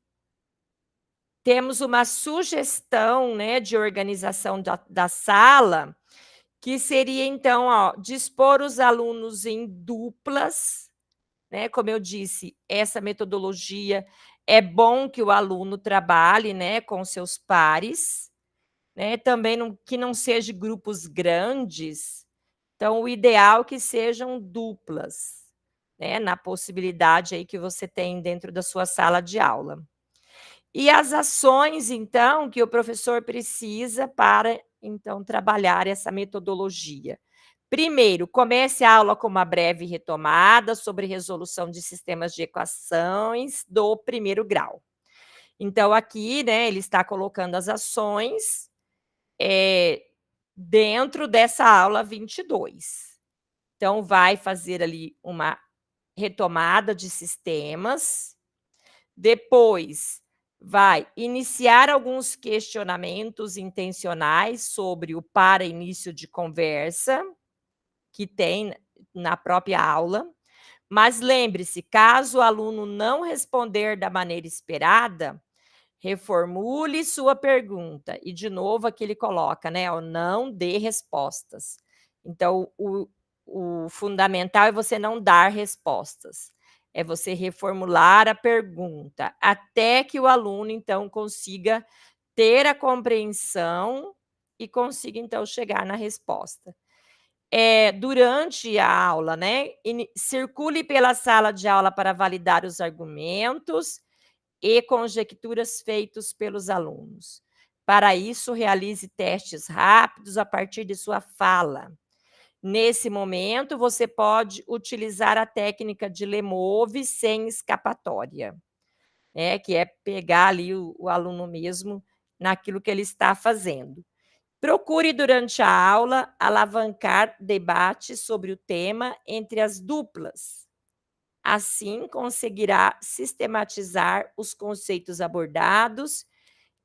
temos uma sugestão, né, de organização da sala, que seria então, dispor os alunos em duplas, né, como eu disse, essa metodologia é bom que o aluno trabalhe, né, com seus pares, né, também que não seja grupos grandes, então o ideal é que sejam duplas, né, na possibilidade aí que você tem dentro da sua sala de aula. E as ações, então, que o professor precisa para, então, trabalhar essa metodologia. Primeiro, comece a aula com uma breve retomada sobre resolução de sistemas de equações do primeiro grau. Então, aqui, né, ele está colocando as ações dentro dessa aula 22. Então, vai fazer ali uma retomada de sistemas, depois vai iniciar alguns questionamentos intencionais sobre o para início de conversa, que tem na própria aula, mas lembre-se, caso o aluno não responder da maneira esperada, reformule sua pergunta. E, de novo, aqui ele coloca, né, não dê respostas. Então, o fundamental é você não dar respostas. É você reformular a pergunta, até que o aluno, então, consiga ter a compreensão e consiga, então, chegar na resposta. Durante a aula, né, circule pela sala de aula para validar os argumentos e conjecturas feitos pelos alunos. Para isso, realize testes rápidos a partir de sua fala. Nesse momento, você pode utilizar a técnica de Lemove sem escapatória, né, que é pegar ali o aluno mesmo naquilo que ele está fazendo. Procure, durante a aula, alavancar debates sobre o tema entre as duplas. Assim, conseguirá sistematizar os conceitos abordados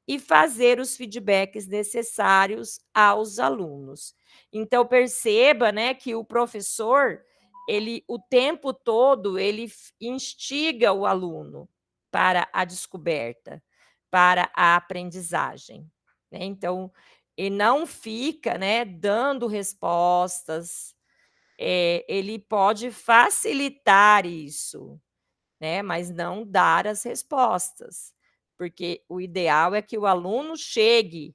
e fazer os feedbacks necessários aos alunos. Então, perceba, né, que o professor, ele, o tempo todo, ele instiga o aluno para a descoberta, para a aprendizagem, né? Então, ele não fica, né, dando respostas, ele pode facilitar isso, né, mas não dar as respostas, porque o ideal é que o aluno chegue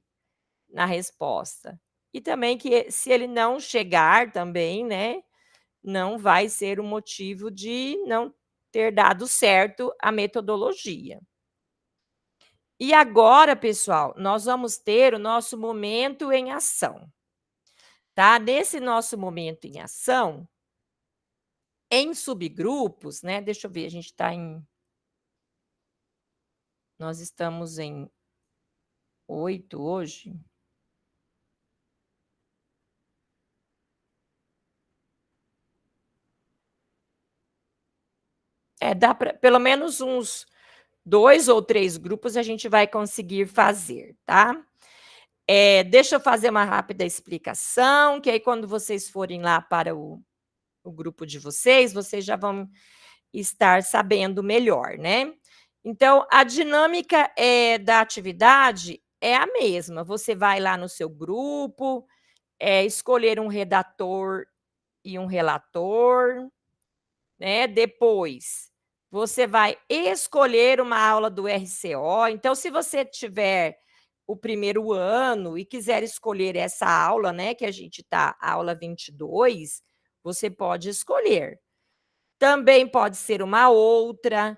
na resposta. E também que, se ele não chegar também, né, não vai ser um motivo de não ter dado certo a metodologia. E agora, pessoal, nós vamos ter o nosso momento em ação. tá? Nesse nosso momento em ação, em subgrupos, né? Deixa eu ver, a gente está em... Nós estamos em 8 hoje. Dá para pelo menos uns 2 ou 3 grupos a gente vai conseguir fazer, tá? Deixa eu fazer uma rápida explicação, que aí quando vocês forem lá para o grupo de vocês já vão estar sabendo melhor, né? Então, a dinâmica da atividade é a mesma. Você vai lá no seu grupo, escolher um redator e um relator, né? Depois, você vai escolher uma aula do RCO. Então, se você tiver o primeiro ano e quiser escolher essa aula, né, que a gente está, aula 22, você pode escolher. Também pode ser uma outra.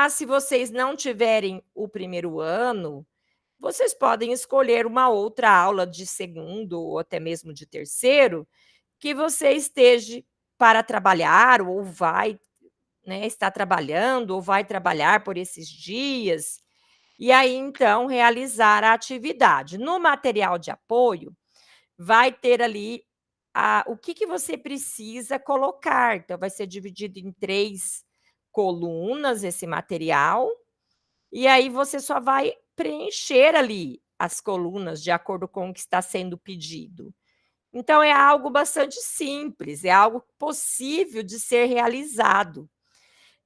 Se vocês não tiverem o primeiro ano, vocês podem escolher uma outra aula de segundo ou até mesmo de terceiro, que você esteja para trabalhar ou vai, né, estar trabalhando ou vai trabalhar por esses dias, e aí, então, realizar a atividade. No material de apoio, vai ter ali o que você precisa colocar. Então, vai ser dividido em 3 colunas esse material, e aí você só vai preencher ali as colunas de acordo com o que está sendo pedido. Então, é algo bastante simples, é algo possível de ser realizado.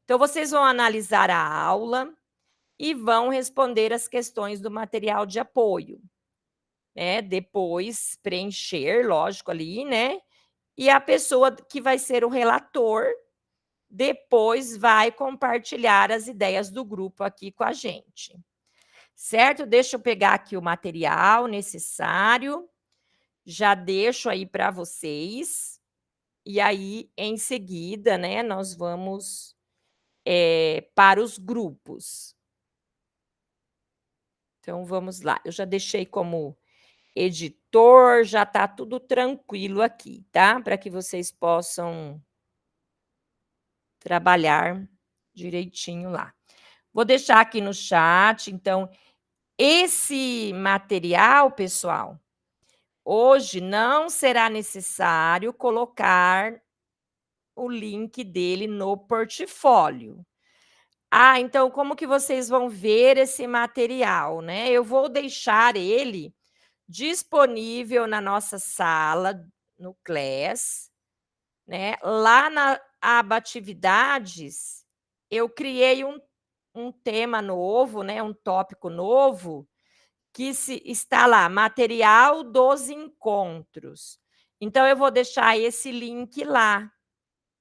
Então, vocês vão analisar a aula e vão responder as questões do material de apoio, né? Depois preencher, lógico, ali, né? E a pessoa que vai ser o relator depois vai compartilhar as ideias do grupo aqui com a gente. Certo? Deixa eu pegar aqui o material necessário. Já deixo aí para vocês. E aí, em seguida, né, nós vamos para os grupos. Então, vamos lá. Eu já deixei como editor, já está tudo tranquilo aqui, tá? Para que vocês possam trabalhar direitinho lá. Vou deixar aqui no chat, então, esse material, pessoal, hoje não será necessário colocar o link dele no portfólio. Então como que vocês vão ver esse material, né? Eu vou deixar ele disponível na nossa sala, no Class, né? Lá na aba Atividades, eu criei um tema novo, né? Um tópico novo, que está lá, material dos encontros. Então, eu vou deixar esse link lá,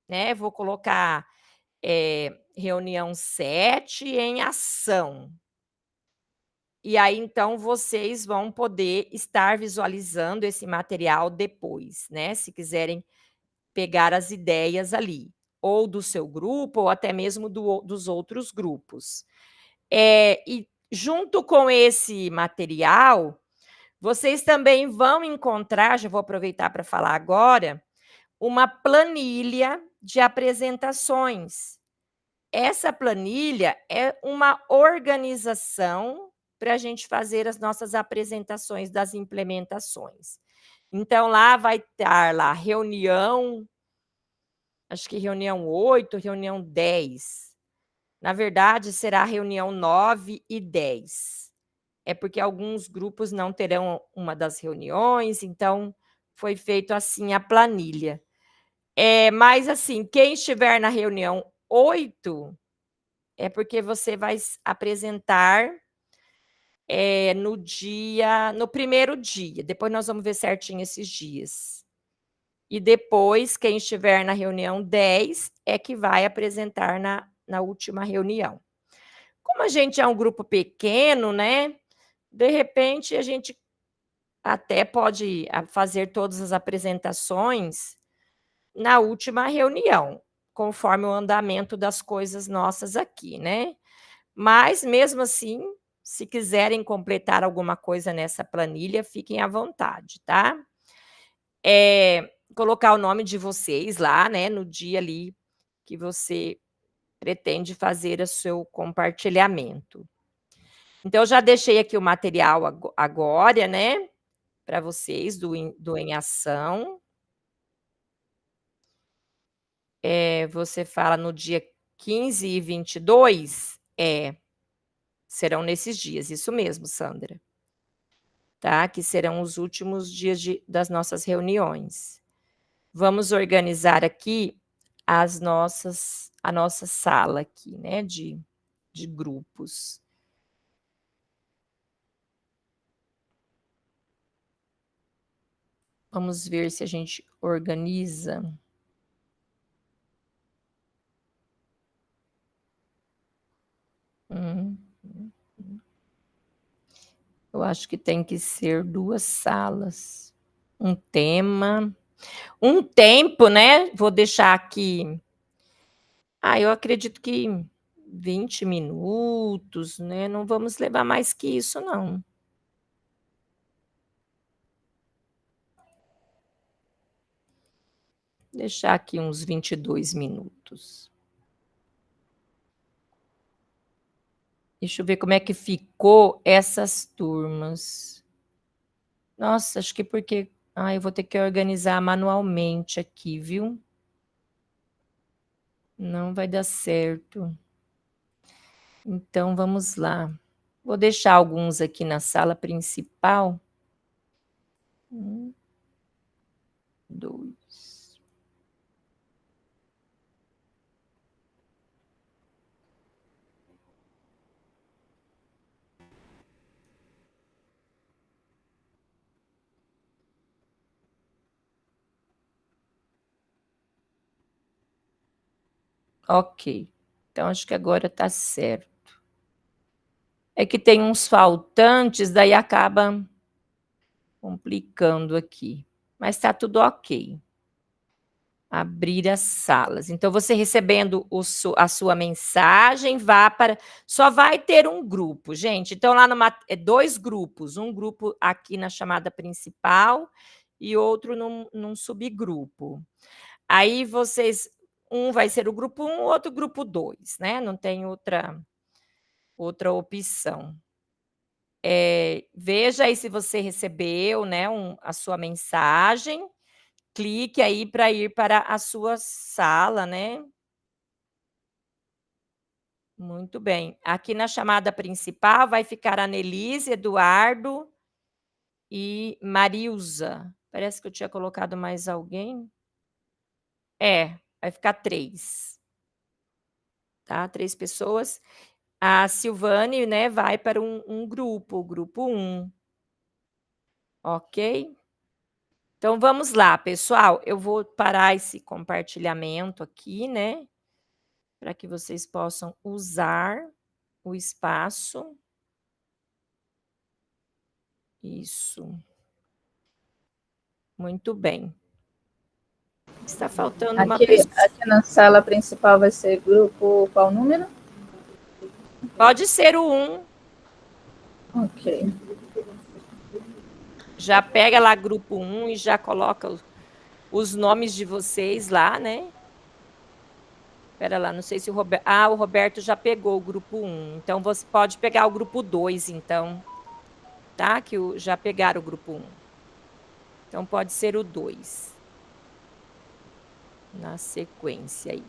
né? Vou colocar reunião 7 em ação. E aí, então, vocês vão poder estar visualizando esse material depois, né? Se quiserem pegar as ideias ali, ou do seu grupo, ou até mesmo dos outros grupos. E junto com esse material, vocês também vão encontrar, já vou aproveitar para falar agora, uma planilha de apresentações. Essa planilha é uma organização para a gente fazer as nossas apresentações das implementações. Então, lá vai estar lá reunião, acho que reunião 8, reunião 10. Na verdade, será reunião 9 e 10. É porque alguns grupos não terão uma das reuniões, então foi feito assim a planilha. Mas assim, quem estiver na reunião 8, é porque você vai apresentar no primeiro dia. Depois nós vamos ver certinho esses dias. E depois, quem estiver na reunião 10 é que vai apresentar na última reunião. Como a gente é um grupo pequeno, né? De repente, a gente até pode fazer todas as apresentações na última reunião, conforme o andamento das coisas nossas aqui, né? Mas, mesmo assim, se quiserem completar alguma coisa nessa planilha, fiquem à vontade, tá? colocar o nome de vocês lá, né, no dia ali que você pretende fazer o seu compartilhamento. Então, eu já deixei aqui o material agora, né, para vocês do Em Ação. Você fala no dia 15 e 22? Serão nesses dias, isso mesmo, Sandra. Tá? Que serão os últimos dias das nossas reuniões. Vamos organizar aqui a nossa sala aqui, né, de grupos. Vamos ver se a gente organiza. Eu acho que tem que ser 2 salas. Um tema, um tempo, né, vou deixar aqui eu acredito que 20 minutos, né, não vamos levar mais que isso não. Deixar aqui uns 22 minutos. Deixa eu ver como é que ficou essas turmas. Nossa, acho que porque eu vou ter que organizar manualmente aqui, viu. Não vai dar certo. Então vamos lá. Vou deixar alguns aqui na sala principal. 1, 2. Ok. Então acho que agora está certo. É que tem uns faltantes, daí acaba complicando aqui, mas está tudo ok. Abrir as salas. Então, você recebendo a sua mensagem, só vai ter um grupo, gente. Então, lá 2 grupos, um grupo aqui na chamada principal e outro num subgrupo. Aí vocês, um vai ser o grupo 1, outro grupo 2, né? Não tem outra opção. Veja aí se você recebeu, né, a sua mensagem. Clique aí para ir para a sua sala, né. Muito bem. Aqui na chamada principal vai ficar a Nelise, Eduardo e Marilza. Parece que eu tinha colocado mais alguém. Vai ficar 3. Tá, 3 pessoas. A Silvane, né, vai para um grupo, o grupo 1. Ok? Então vamos lá, pessoal, eu vou parar esse compartilhamento aqui, né, para que vocês possam usar o espaço. Isso. Muito bem. Está faltando uma pessoa. Aqui na sala principal vai ser grupo qual número? Pode ser o 1. Ok. Já pega lá grupo 1 e já coloca os nomes de vocês lá, né. Espera lá, não sei se o Roberto já pegou o grupo 1, então você pode pegar o grupo 2 então, tá, que já pegaram o grupo 1. Então pode ser o 2. Na sequência aí.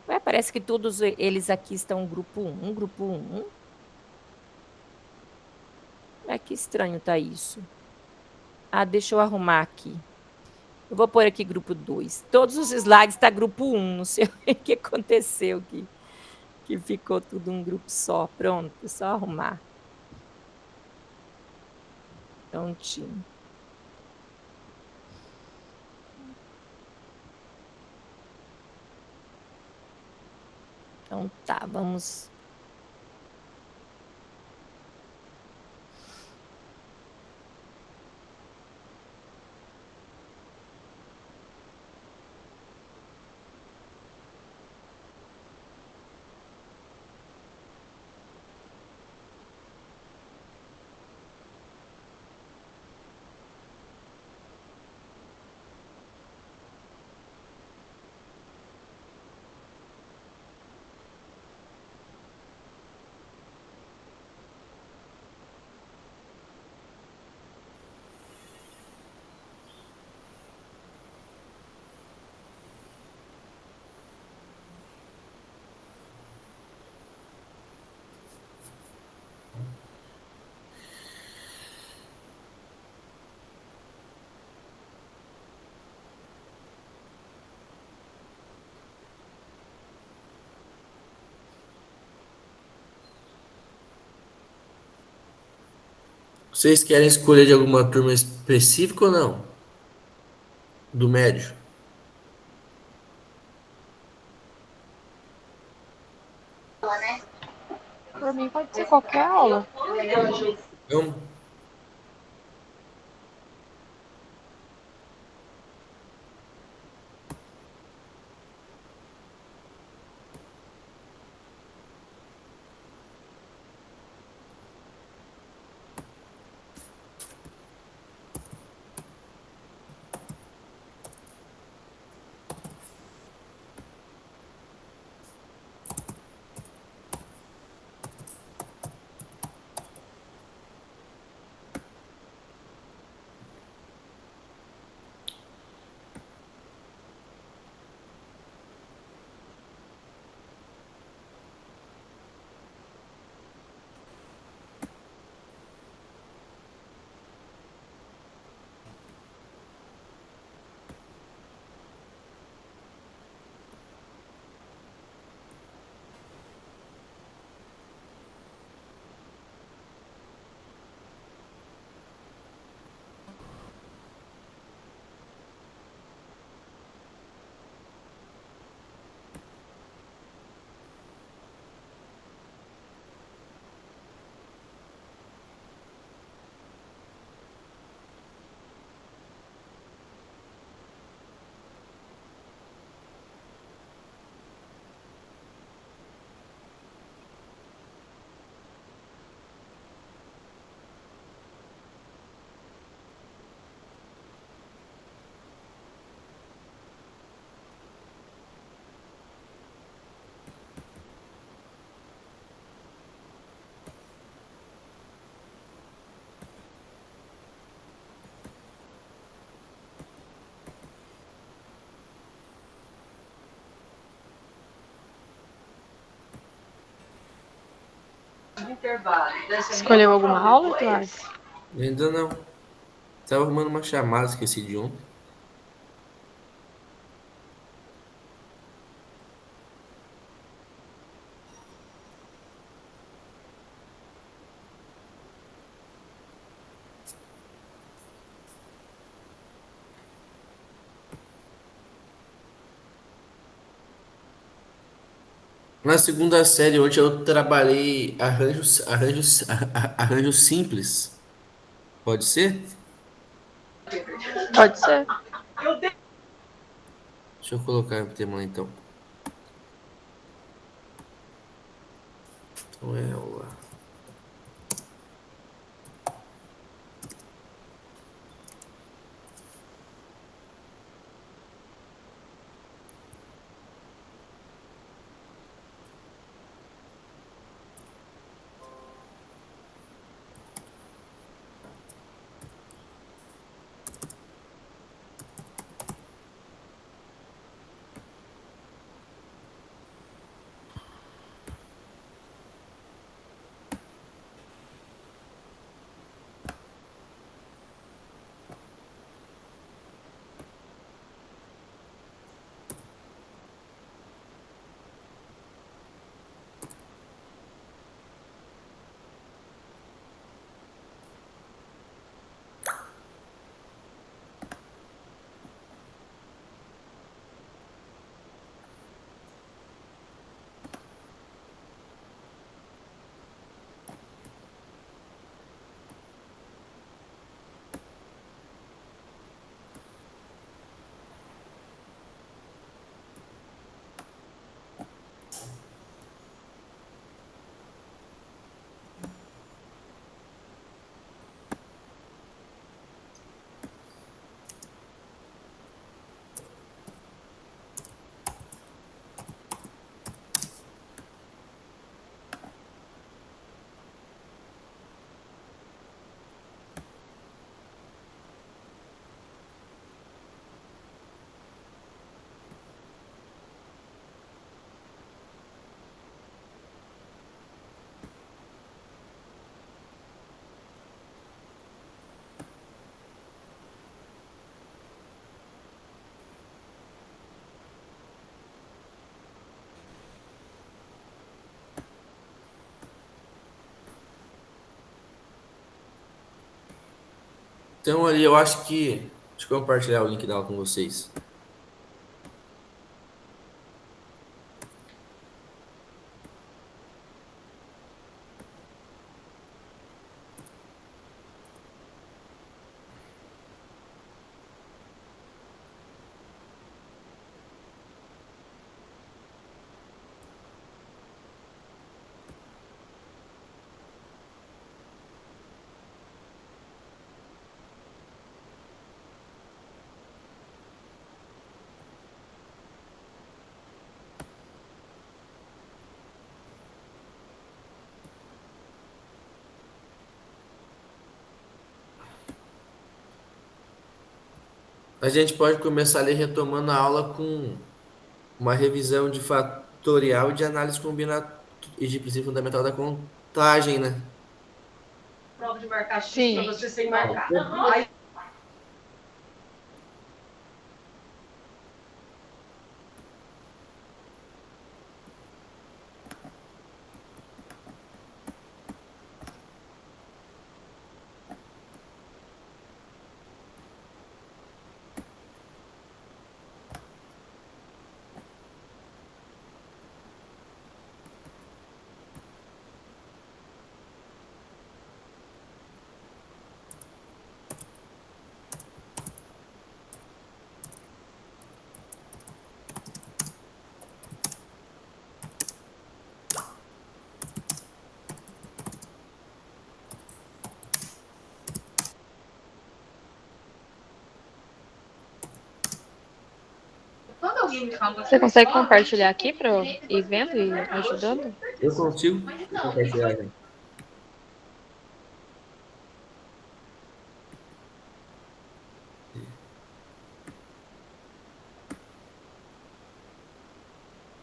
Ué, parece que todos eles aqui estão grupo 1, grupo 1. Que estranho tá isso. Deixa eu arrumar aqui. Eu vou pôr aqui grupo 2. Todos os slides tá grupo 1, não sei o que aconteceu que ficou tudo um grupo só. Pronto, é só arrumar. Prontinho. Então tá, vamos. Vocês querem escolher de alguma turma específica ou não? Do médio? Por mim pode ser qualquer aula. Então, Escolheu alguma aula, Eduardo? ainda não. Tava arrumando uma chamada, esqueci de ontem. Na segunda série, hoje eu trabalhei arranjos simples. Pode ser? Pode ser. Deixa eu colocar o tema lá, então. Então é aula. Então ali eu acho que. Deixa eu compartilhar o link da aula com vocês. A gente pode começar ali retomando a aula com uma revisão de fatorial e de análise combinatória e de princípio fundamental da contagem, né? Sim. Você consegue compartilhar aqui para eu ir vendo e ajudando? Eu consigo compartilhar, gente.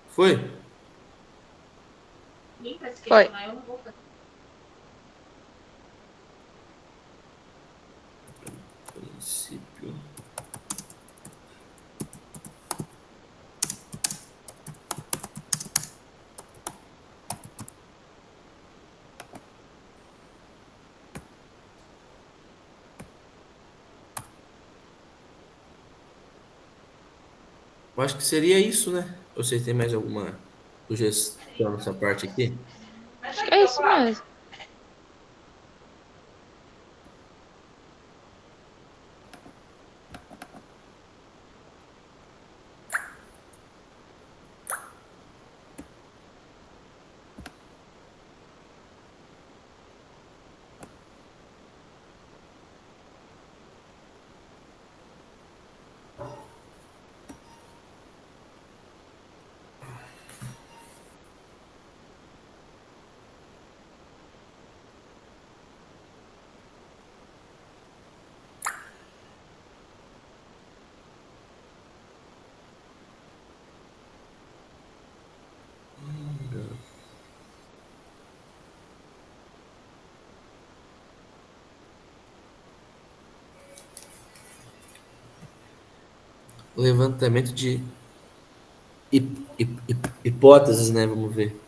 Foi? Foi. Princípio. Eu acho que seria isso, né? Ou vocês têm mais alguma sugestão nessa parte aqui? Acho que é isso mesmo. Levantamento de hipóteses, né? Vamos ver.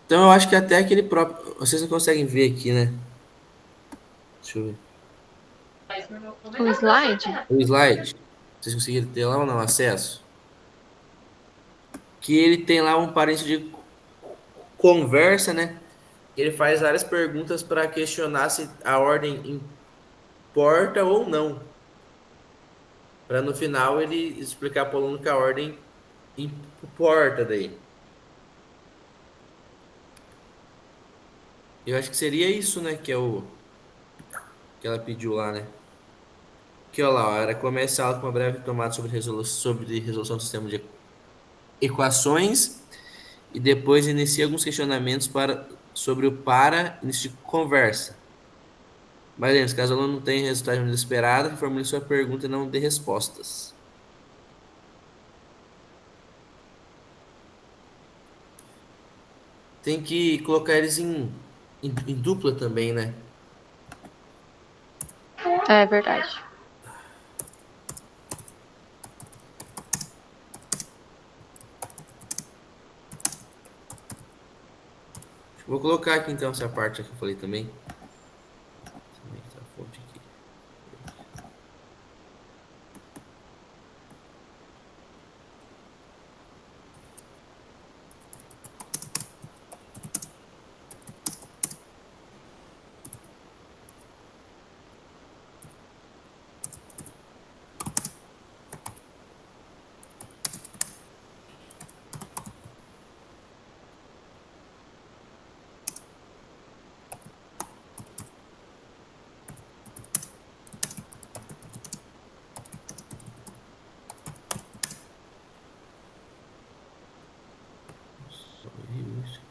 Então eu acho que até aquele próprio. Vocês não conseguem ver aqui, né? Deixa eu ver. O slide? O slide. Vocês conseguiram ter lá ou não acesso? Que ele tem lá um parênteses de conversa, né? Ele faz várias perguntas para questionar se a ordem importa ou não. Para no final ele explicar para o aluno que a ordem importa daí. Eu acho que seria isso, né? Que é o que ela pediu lá, né? Que olha lá, ó, era começar com uma breve tomada sobre resolução do sistema de equações e depois inicia alguns questionamentos sobre o início de conversa. Mas lembre-se, caso o aluno não tenha resultado esperado, formule sua pergunta e não dê respostas. Tem que colocar eles em dupla também, né? É verdade. Vou colocar aqui então essa parte que eu falei também. Como é que tá a fonte aqui? Só isso.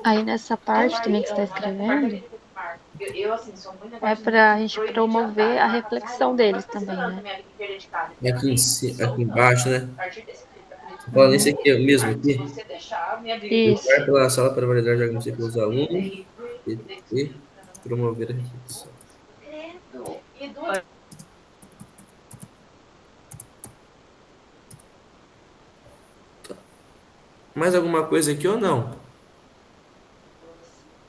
Aí nessa parte também que você está escrevendo, é para a gente promover a reflexão deles também, né? Aqui embaixo, né? Tô falando isso aqui mesmo aqui. Isso. Filtrar pela sala para validar diagnóstico pelos alunos e promover a reflexão. Mais alguma coisa aqui ou não?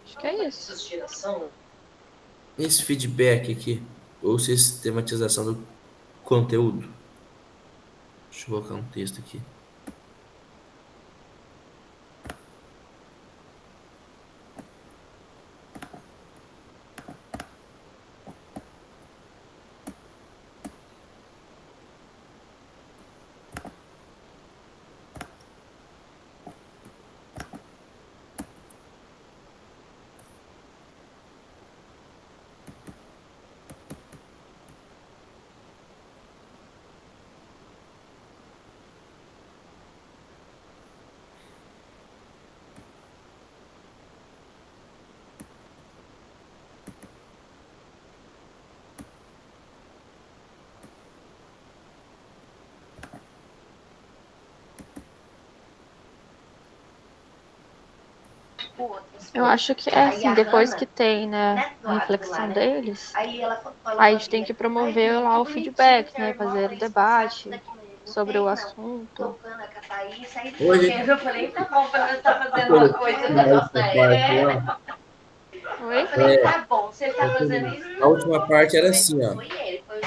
Acho que é isso. Esse feedback aqui, ou sistematização do conteúdo. Deixa eu colocar um texto aqui. Eu acho que é assim, depois que tem, né, a reflexão deles, aí a gente tem que promover lá o feedback, né, fazer o debate sobre o assunto. Hoje, Eu falei, tá bom, pra tá fazendo uma coisa. Oi? Tá bom, você tá fazendo isso. a última parte era assim, ó.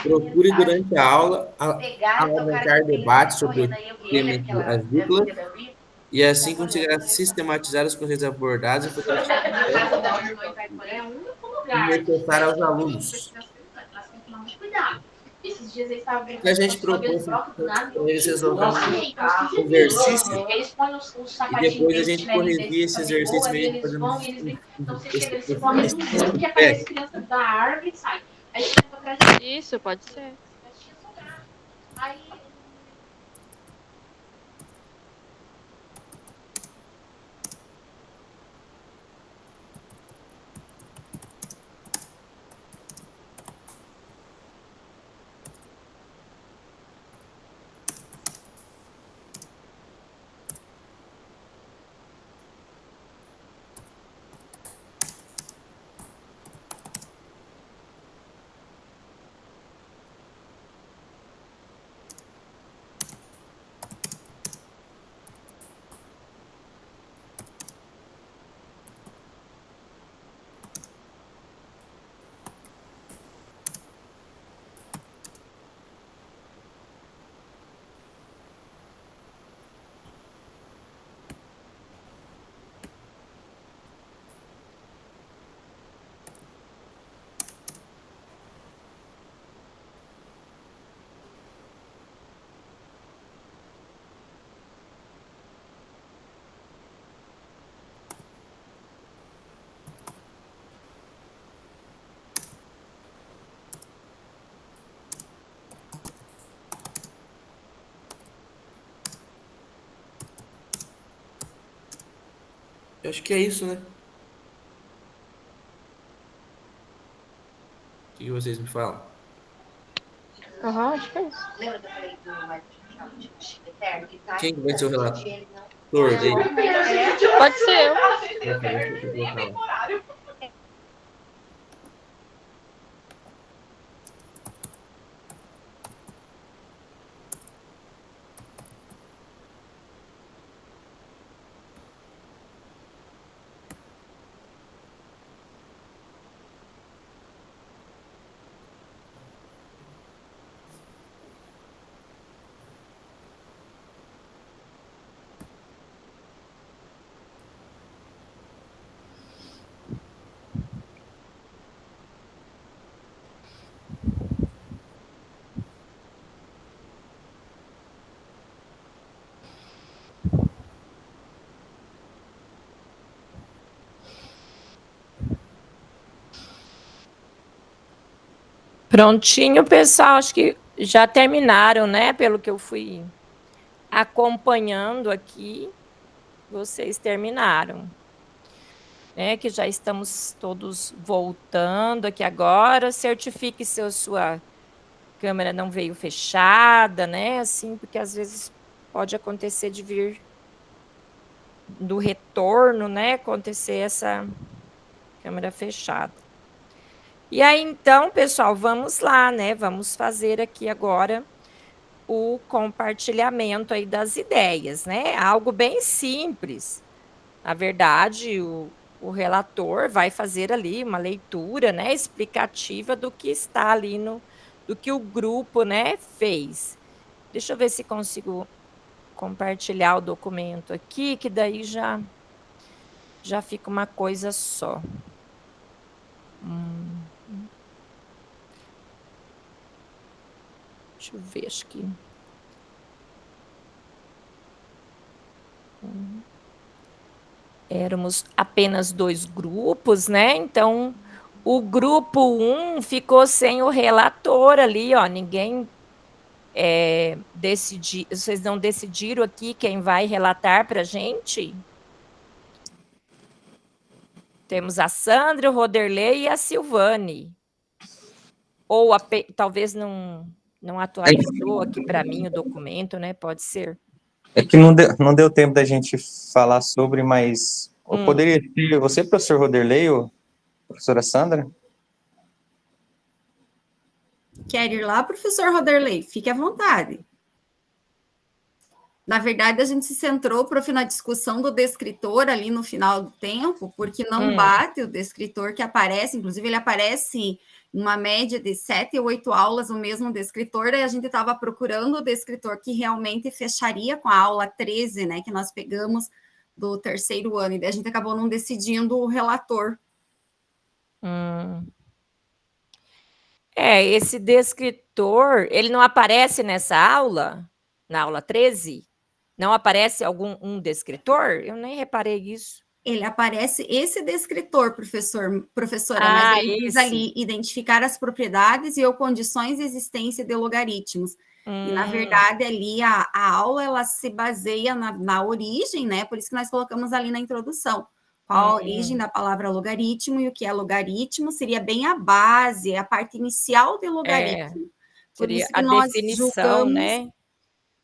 Procure durante a aula alavancar debate sobre o tema entre as duplas e assim conseguirá sistematizar os conceitos abordados e fortalecer o necessário aos alunos. Esses dias eles estavam E a gente propôs para eles resolverem um exercício eles põem os e sapatinhos depois a deles, gente corrigia esse exercício meio que eles fazendo vão, eles não sei o que, esse eles se correm tudo, que aparece criança da árvore e sai. Aí a gente vai pra trás de Isso, pode ser. aí Eu acho que é isso, né? O que vocês me falam? Aham, acho que é isso. lembra que eu falei do Michael Eterno que tá? Quem vai ser o relator daí? Pode ser eu. Deixa eu colocar lá. Prontinho, pessoal. Acho que já terminaram, né? Pelo que eu fui acompanhando aqui, vocês terminaram. Né, que já estamos todos voltando aqui agora. Certifique se a sua câmera não veio fechada, né? Assim, porque às vezes pode acontecer de vir do retorno, né? Acontecer essa câmera fechada. E aí, então, pessoal, vamos lá, né? Vamos fazer aqui agora o compartilhamento aí das ideias, né? Algo bem simples. Na verdade, o relator vai fazer ali uma leitura, né, explicativa do que está ali do que o grupo, né, fez. Deixa eu ver se consigo compartilhar o documento aqui, que daí já fica uma coisa só. Deixa eu ver, acho que éramos apenas 2 grupos, né? Então, o grupo 1 ficou sem o relator ali, ó. Ninguém vocês não decidiram aqui quem vai relatar para a gente? Temos a Sandra, o Roderley e a Silvane. Ou talvez não atualizou aqui para mim o documento, né? Pode ser. É que não deu tempo da gente falar sobre, mas Poderia ser você, professor Roderley, ou professora Sandra? Quer ir lá, professor Roderley? Fique à vontade. Na verdade, a gente se centrou, prof, na discussão do descritor ali no final do tempo, porque não bate o descritor que aparece, inclusive ele aparece em uma média de 7 ou 8 aulas o mesmo descritor, e a gente estava procurando o descritor que realmente fecharia com a aula 13, né, que nós pegamos do terceiro ano, e daí a gente acabou não decidindo o relator. Esse descritor, ele não aparece nessa aula, na aula 13? Não aparece um descritor? Eu nem reparei isso. Ele aparece esse descritor, professora, mas ele diz ali identificar as propriedades e ou condições de existência de logaritmos. E, na verdade, ali a aula ela se baseia na origem, né? Por isso que nós colocamos ali na introdução. Qual a origem da palavra logaritmo e o que é logaritmo? Seria bem a base, a parte inicial de logaritmo. Por Seria isso que a nós definição, julgamos, né?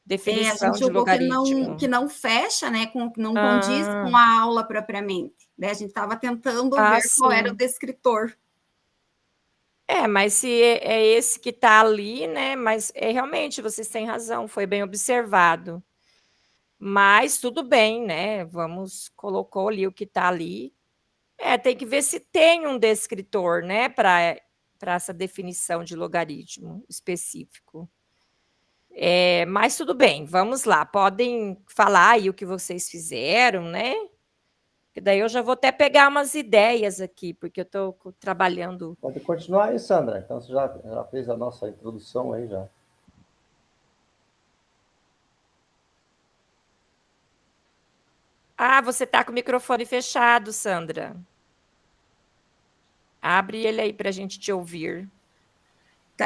Definição a gente de julgou logaritmo. que não fecha, né? Não condiz com a aula propriamente. Né? A gente estava tentando ver qual era o descritor. Mas se é esse que está ali, né? Mas realmente vocês têm razão, foi bem observado. Mas tudo bem, né? Colocou ali o que está ali. Tem que ver se tem um descritor, né? Para essa definição de logaritmo específico. Mas tudo bem, vamos lá. Podem falar aí o que vocês fizeram, né? Que daí eu já vou até pegar umas ideias aqui, porque eu estou trabalhando. Pode continuar aí, Sandra. Então você já fez a nossa introdução aí já. Você está com o microfone fechado, Sandra. Abre ele aí para a gente te ouvir.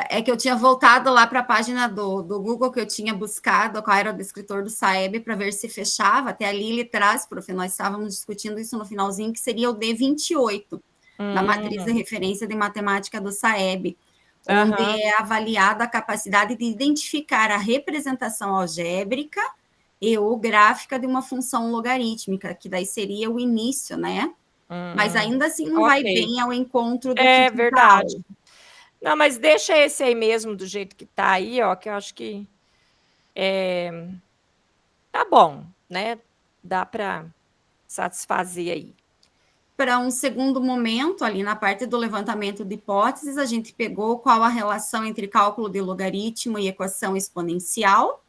É que eu tinha voltado lá para a página do Google que eu tinha buscado qual era o descritor do SAEB para ver se fechava. Até ali ele traz, prof, nós estávamos discutindo isso no finalzinho, que seria o D28, da matriz de referência de matemática do SAEB, onde é avaliada a capacidade de identificar a representação algébrica e ou gráfica de uma função logarítmica, que daí seria o início, né? Mas ainda assim não vai bem ao encontro do que verdade. Não, mas deixa esse aí mesmo do jeito que está aí, ó, que eu acho que tá bom, né? Dá para satisfazer aí. Para um segundo momento, ali na parte do levantamento de hipóteses, a gente pegou qual a relação entre cálculo de logaritmo e equação exponencial.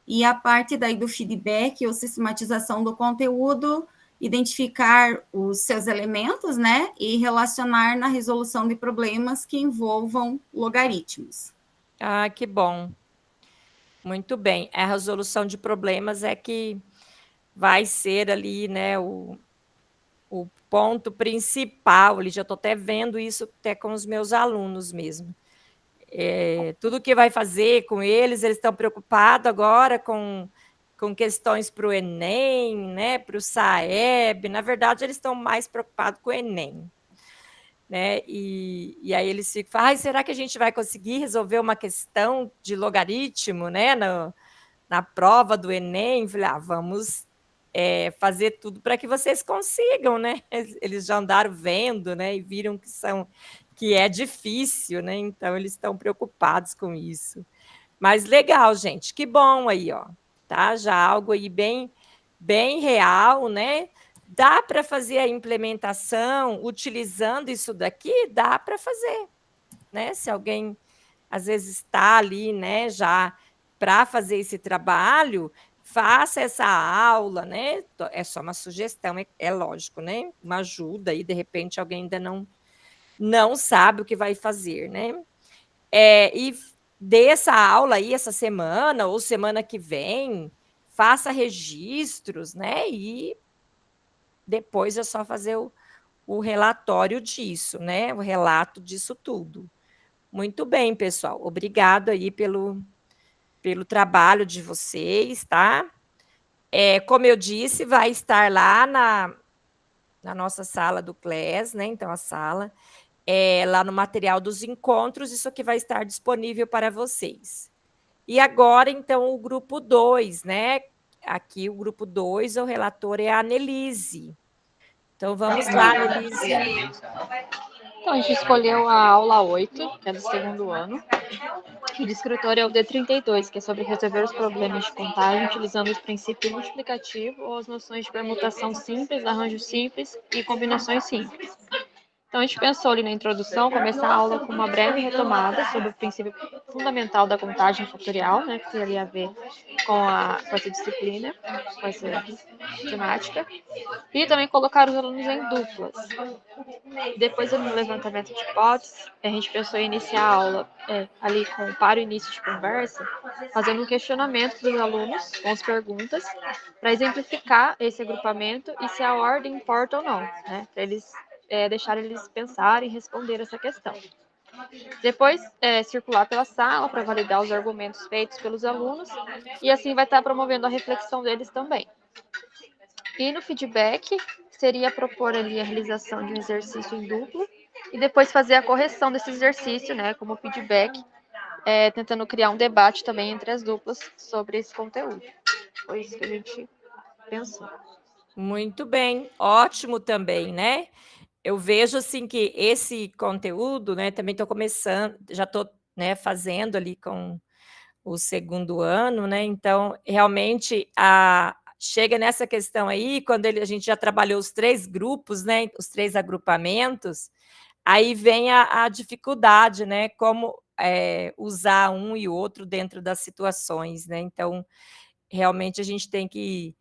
E a parte daí do feedback ou sistematização do conteúdo, identificar os seus elementos, né, e relacionar na resolução de problemas que envolvam logaritmos. Que bom. Muito bem. A resolução de problemas é que vai ser ali, né, o ponto principal. Ali já estou até vendo isso até com os meus alunos mesmo. Tudo que vai fazer com eles estão preocupados agora com questões para o Enem, né, para o SAEB. Na verdade, eles estão mais preocupados com o Enem. Né? E aí eles ficam, será que a gente vai conseguir resolver uma questão de logaritmo, né, na prova do Enem? Falei, vamos fazer tudo para que vocês consigam, né? Eles já andaram vendo, né, e viram que é difícil, né? Então eles estão preocupados com isso. Mas legal, gente, que bom aí, ó, tá? Já algo aí bem real, né? Dá para fazer a implementação utilizando isso daqui? Dá para fazer, né? Se alguém, às vezes, está ali, né, já para fazer esse trabalho, faça essa aula, né? É só uma sugestão, é lógico, né? Uma ajuda aí, de repente, alguém ainda não sabe o que vai fazer, né? E dê essa aula aí essa semana ou semana que vem, faça registros, né? E depois é só fazer o relatório disso, né? O relato disso tudo. Muito bem, pessoal. Obrigado aí pelo trabalho de vocês, tá? Como eu disse, vai estar lá na nossa sala do CLES, né? Então, a sala, lá no material dos encontros, isso aqui vai estar disponível para vocês. E agora, então, o grupo 2, né? aqui o grupo 2, o relator é a Annelise. Então vamos lá, Annelise. Então, a gente escolheu a aula 8, que é do segundo ano. O descritório é o D32, que é sobre resolver os problemas de contagem utilizando os princípios multiplicativo ou as noções de permutação simples, arranjo simples e combinações simples. Então, a gente pensou ali na introdução, começar a aula com uma breve retomada sobre o princípio fundamental da contagem fatorial, né, que tem ali a ver com essa disciplina, com essa temática, e também colocar os alunos em duplas. Depois, no levantamento de hipóteses, a gente pensou em iniciar a aula ali para o início de conversa, fazendo um questionamento para os alunos, com as perguntas, para exemplificar esse agrupamento e se a ordem importa ou não, né, para eles deixar eles pensarem e responder essa questão. Depois, circular pela sala para validar os argumentos feitos pelos alunos e assim vai estar promovendo a reflexão deles também. E no feedback, seria propor ali a realização de um exercício em duplo e depois fazer a correção desse exercício, né, como feedback, tentando criar um debate também entre as duplas sobre esse conteúdo. Foi isso que a gente pensou. Muito bem, ótimo também, né? Eu vejo assim que esse conteúdo, né, também estou começando, já estou, né, fazendo ali com o segundo ano, né? Então, realmente, chega nessa questão aí, quando a gente já trabalhou os 3 grupos, né, os 3 agrupamentos, aí vem a dificuldade, né? Como usar um e outro dentro das situações, né? Então, realmente a gente tem que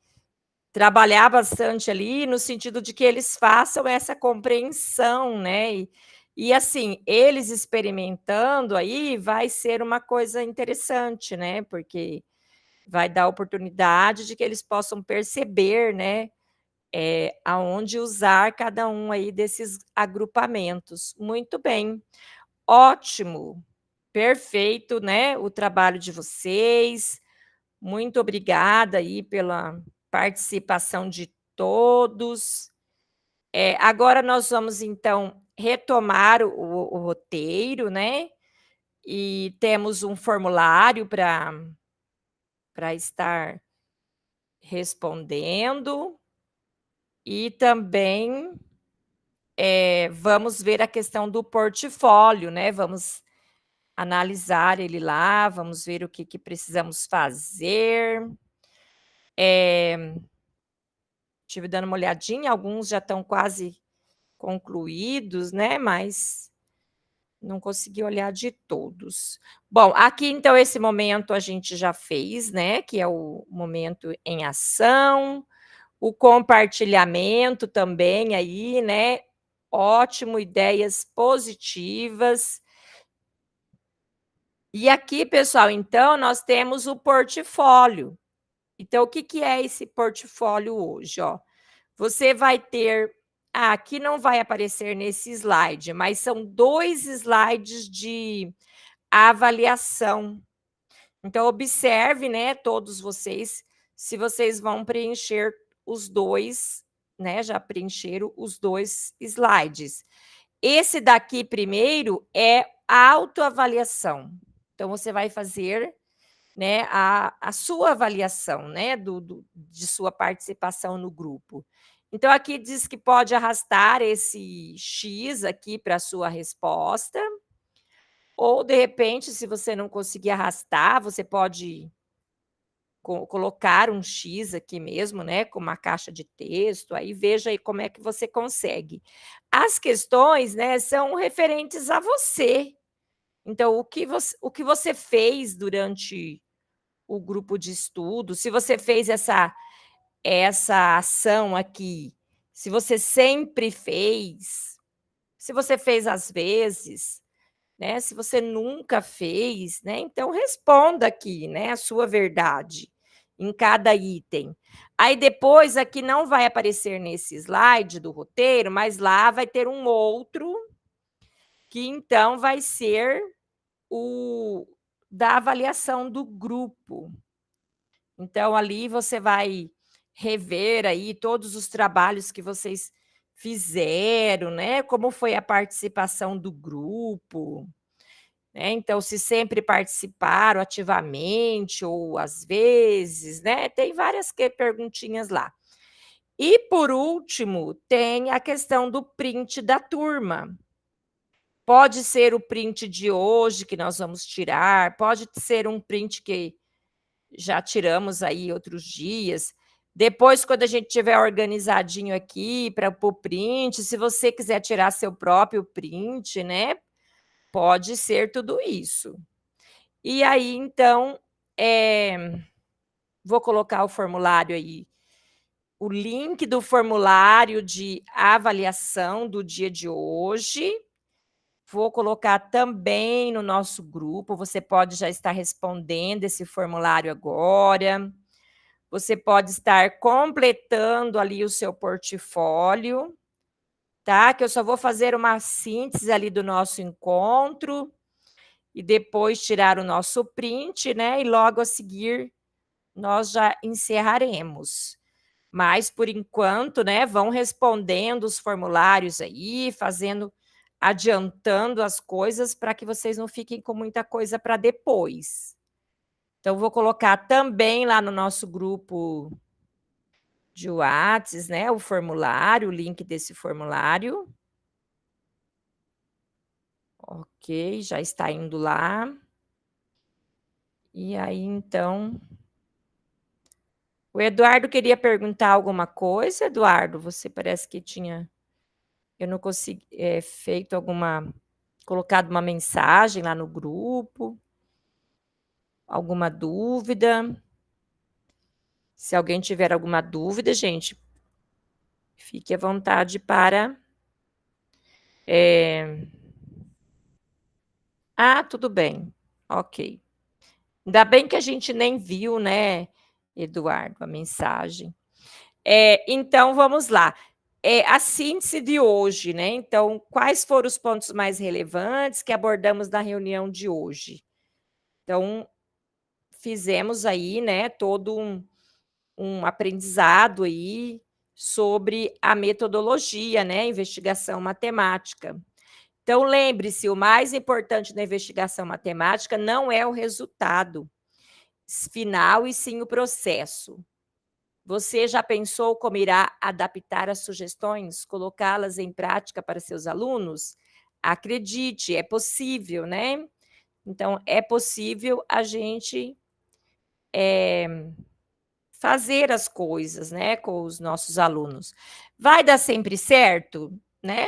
trabalhar bastante ali, no sentido de que eles façam essa compreensão, né, e assim, eles experimentando aí, vai ser uma coisa interessante, né, porque vai dar oportunidade de que eles possam perceber, né, aonde usar cada um aí desses agrupamentos. Muito bem, ótimo, perfeito, né, o trabalho de vocês, muito obrigada aí pela participação de todos. Agora nós vamos, então, retomar o roteiro, né, e temos um formulário para estar respondendo, e também, vamos ver a questão do portfólio, né, vamos analisar ele lá, vamos ver o que precisamos fazer. Estive dando uma olhadinha, alguns já estão quase concluídos, né, mas não consegui olhar de todos. Bom, aqui então esse momento a gente já fez, né, que é o momento em ação, o compartilhamento também aí, né, ótimo, ideias positivas. E aqui, pessoal, então nós temos o portfólio. Então o que é esse portfólio hoje, ó? Você vai ter aqui não vai aparecer nesse slide, mas são 2 slides de avaliação. Então observe, né, todos vocês, se vocês vão preencher os 2, né, já preencheram os 2 slides. Esse daqui primeiro é autoavaliação. Então você vai fazer, né, a sua avaliação, né, de sua participação no grupo. Então, aqui diz que pode arrastar esse X aqui para a sua resposta, ou, de repente, se você não conseguir arrastar, você pode colocar um X aqui mesmo, né, com uma caixa de texto, aí veja aí como é que você consegue. As questões, né, são referentes a você. Então, o que você fez durante o grupo de estudo, se você fez essa ação aqui, se você sempre fez, se você fez às vezes, né, se você nunca fez, né, então responda aqui, né, a sua verdade em cada item. Aí depois aqui não vai aparecer nesse slide do roteiro, mas lá vai ter um outro, que então vai ser o da avaliação do grupo. Então, ali você vai rever aí todos os trabalhos que vocês fizeram, né, como foi a participação do grupo. né? Então, se sempre participaram ativamente ou às vezes, né? Tem várias perguntinhas lá. E, por último, tem a questão do print da turma. Pode ser o print de hoje que nós vamos tirar, pode ser um print que já tiramos aí outros dias. Depois, quando a gente tiver organizadinho aqui para pôr print, se você quiser tirar seu próprio print, né? Pode ser tudo isso. E aí, então, vou colocar o formulário aí, o link do formulário de avaliação do dia de hoje. Vou colocar também no nosso grupo, você pode já estar respondendo esse formulário agora. Você pode estar completando ali o seu portfólio, tá? Que eu só vou fazer uma síntese ali do nosso encontro e depois tirar o nosso print, né? E logo a seguir nós já encerraremos. Mas, por enquanto, né, vão respondendo os formulários aí, adiantando as coisas para que vocês não fiquem com muita coisa para depois. Então, vou colocar também lá no nosso grupo de WhatsApp, né, o formulário, o link desse formulário. Ok, já está indo lá. E aí, então... O Eduardo queria perguntar alguma coisa. Eduardo, você parece que tinha... Eu não consegui feito colocado uma mensagem lá no grupo. Alguma dúvida? Se alguém tiver alguma dúvida, gente, fique à vontade para... Ah, tudo bem. Ok. Ainda bem que a gente nem viu, né, Eduardo, a mensagem. Então, vamos lá. A síntese de hoje, né? Então, quais foram os pontos mais relevantes que abordamos na reunião de hoje? Então, fizemos aí, né, todo um aprendizado aí sobre a metodologia, né, investigação matemática. Então, lembre-se, o mais importante na investigação matemática não é o resultado final, e sim o processo. Você já pensou como irá adaptar as sugestões, colocá-las em prática para seus alunos? Acredite, é possível, né? Então, é possível a gente fazer as coisas, né, com os nossos alunos. Vai dar sempre certo, né?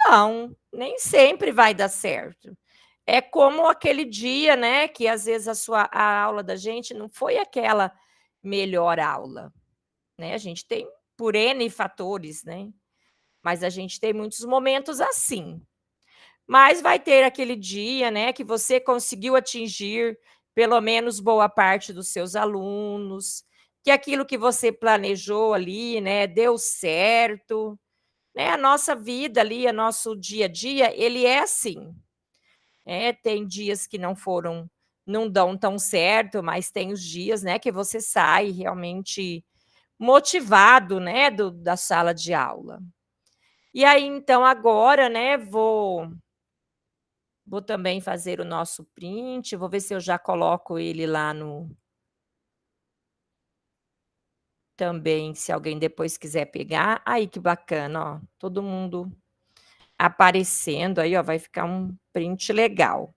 Não, nem sempre vai dar certo. É como aquele dia, né, que às vezes a aula da gente não foi aquela melhor aula, né? A gente tem por N fatores, né? Mas a gente tem muitos momentos assim. Mas vai ter aquele dia, né, que você conseguiu atingir pelo menos boa parte dos seus alunos, que aquilo que você planejou ali, né, deu certo, né? A nossa vida ali, o nosso dia a dia, ele é assim. Tem dias que não dão tão certo, mas tem os dias, né, que você sai realmente motivado, né, da sala de aula. E aí, então, agora, né, vou também fazer o nosso print, vou ver se eu já coloco ele lá no... Também, se alguém depois quiser pegar. Aí, que bacana, ó, todo mundo aparecendo aí, ó, vai ficar um print legal.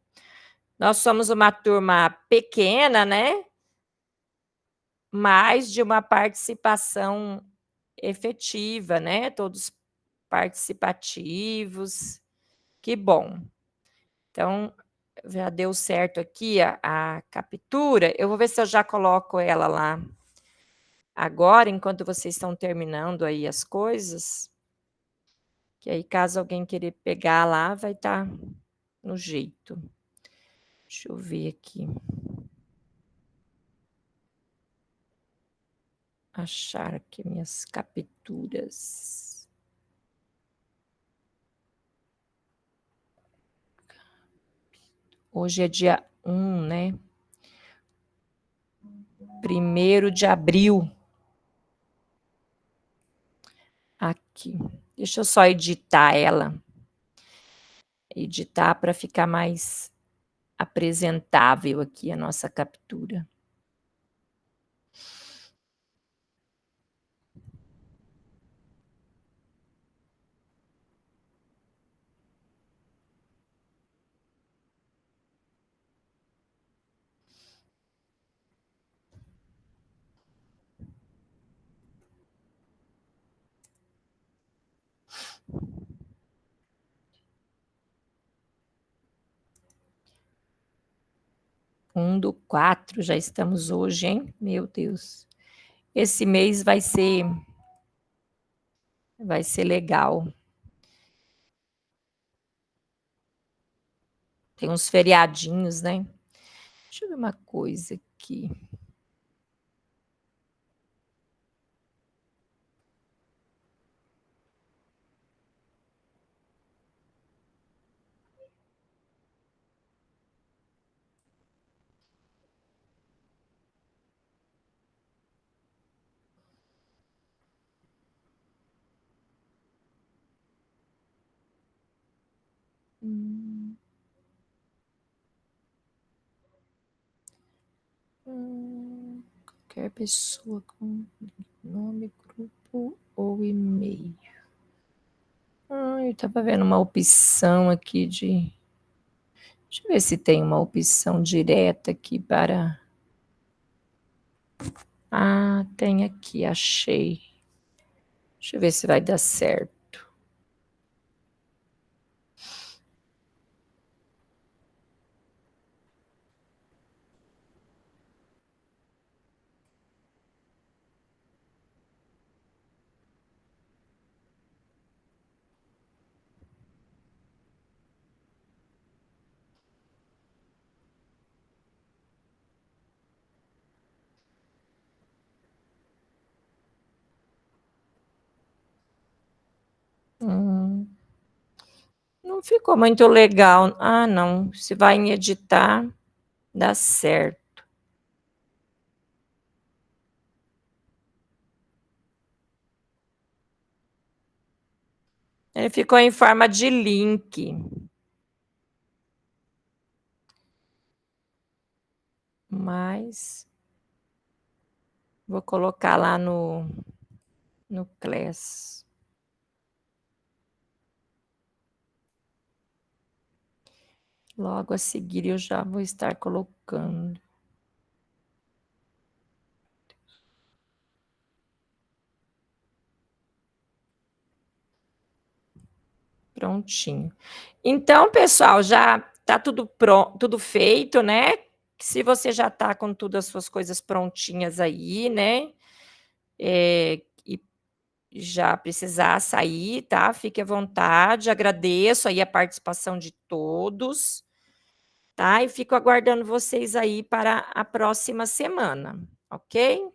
Nós somos uma turma pequena, né? Mas de uma participação efetiva, né? Todos participativos. Que bom. Então, já deu certo aqui a captura. Eu vou ver se eu já coloco ela lá agora, enquanto vocês estão terminando aí as coisas. Que aí, caso alguém querer pegar lá, vai estar no jeito. Deixa eu ver aqui. Achar aqui minhas capturas. Hoje é dia 1, né? 1º de abril. Aqui. Deixa eu só editar ela. Editar para ficar mais apresentável aqui a nossa captura. Do 4, já estamos hoje, hein? Meu Deus. Esse mês vai ser legal. Tem uns feriadinhos, né? Deixa eu ver uma coisa aqui. Qualquer pessoa com nome, grupo ou e-mail. Eu estava vendo uma opção aqui de... Deixa eu ver se tem uma opção direta aqui para... Ah, tem aqui, achei. Deixa eu ver se vai dar certo. Não ficou muito legal. Ah, não. Se vai em editar, dá certo. Ele ficou em forma de link. Mas vou colocar lá no Class. Logo a seguir eu já vou estar colocando. Prontinho. Então, pessoal, já está tudo pronto, tudo feito, né? Se você já está com todas as suas coisas prontinhas aí, né? E já precisar sair, tá? Fique à vontade. Agradeço aí a participação de todos, tá? E fico aguardando vocês aí para a próxima semana, ok?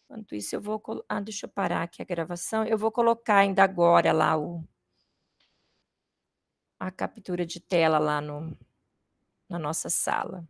Enquanto isso, eu vou... deixa eu parar aqui a gravação. Eu vou colocar ainda agora lá a captura de tela lá na nossa sala.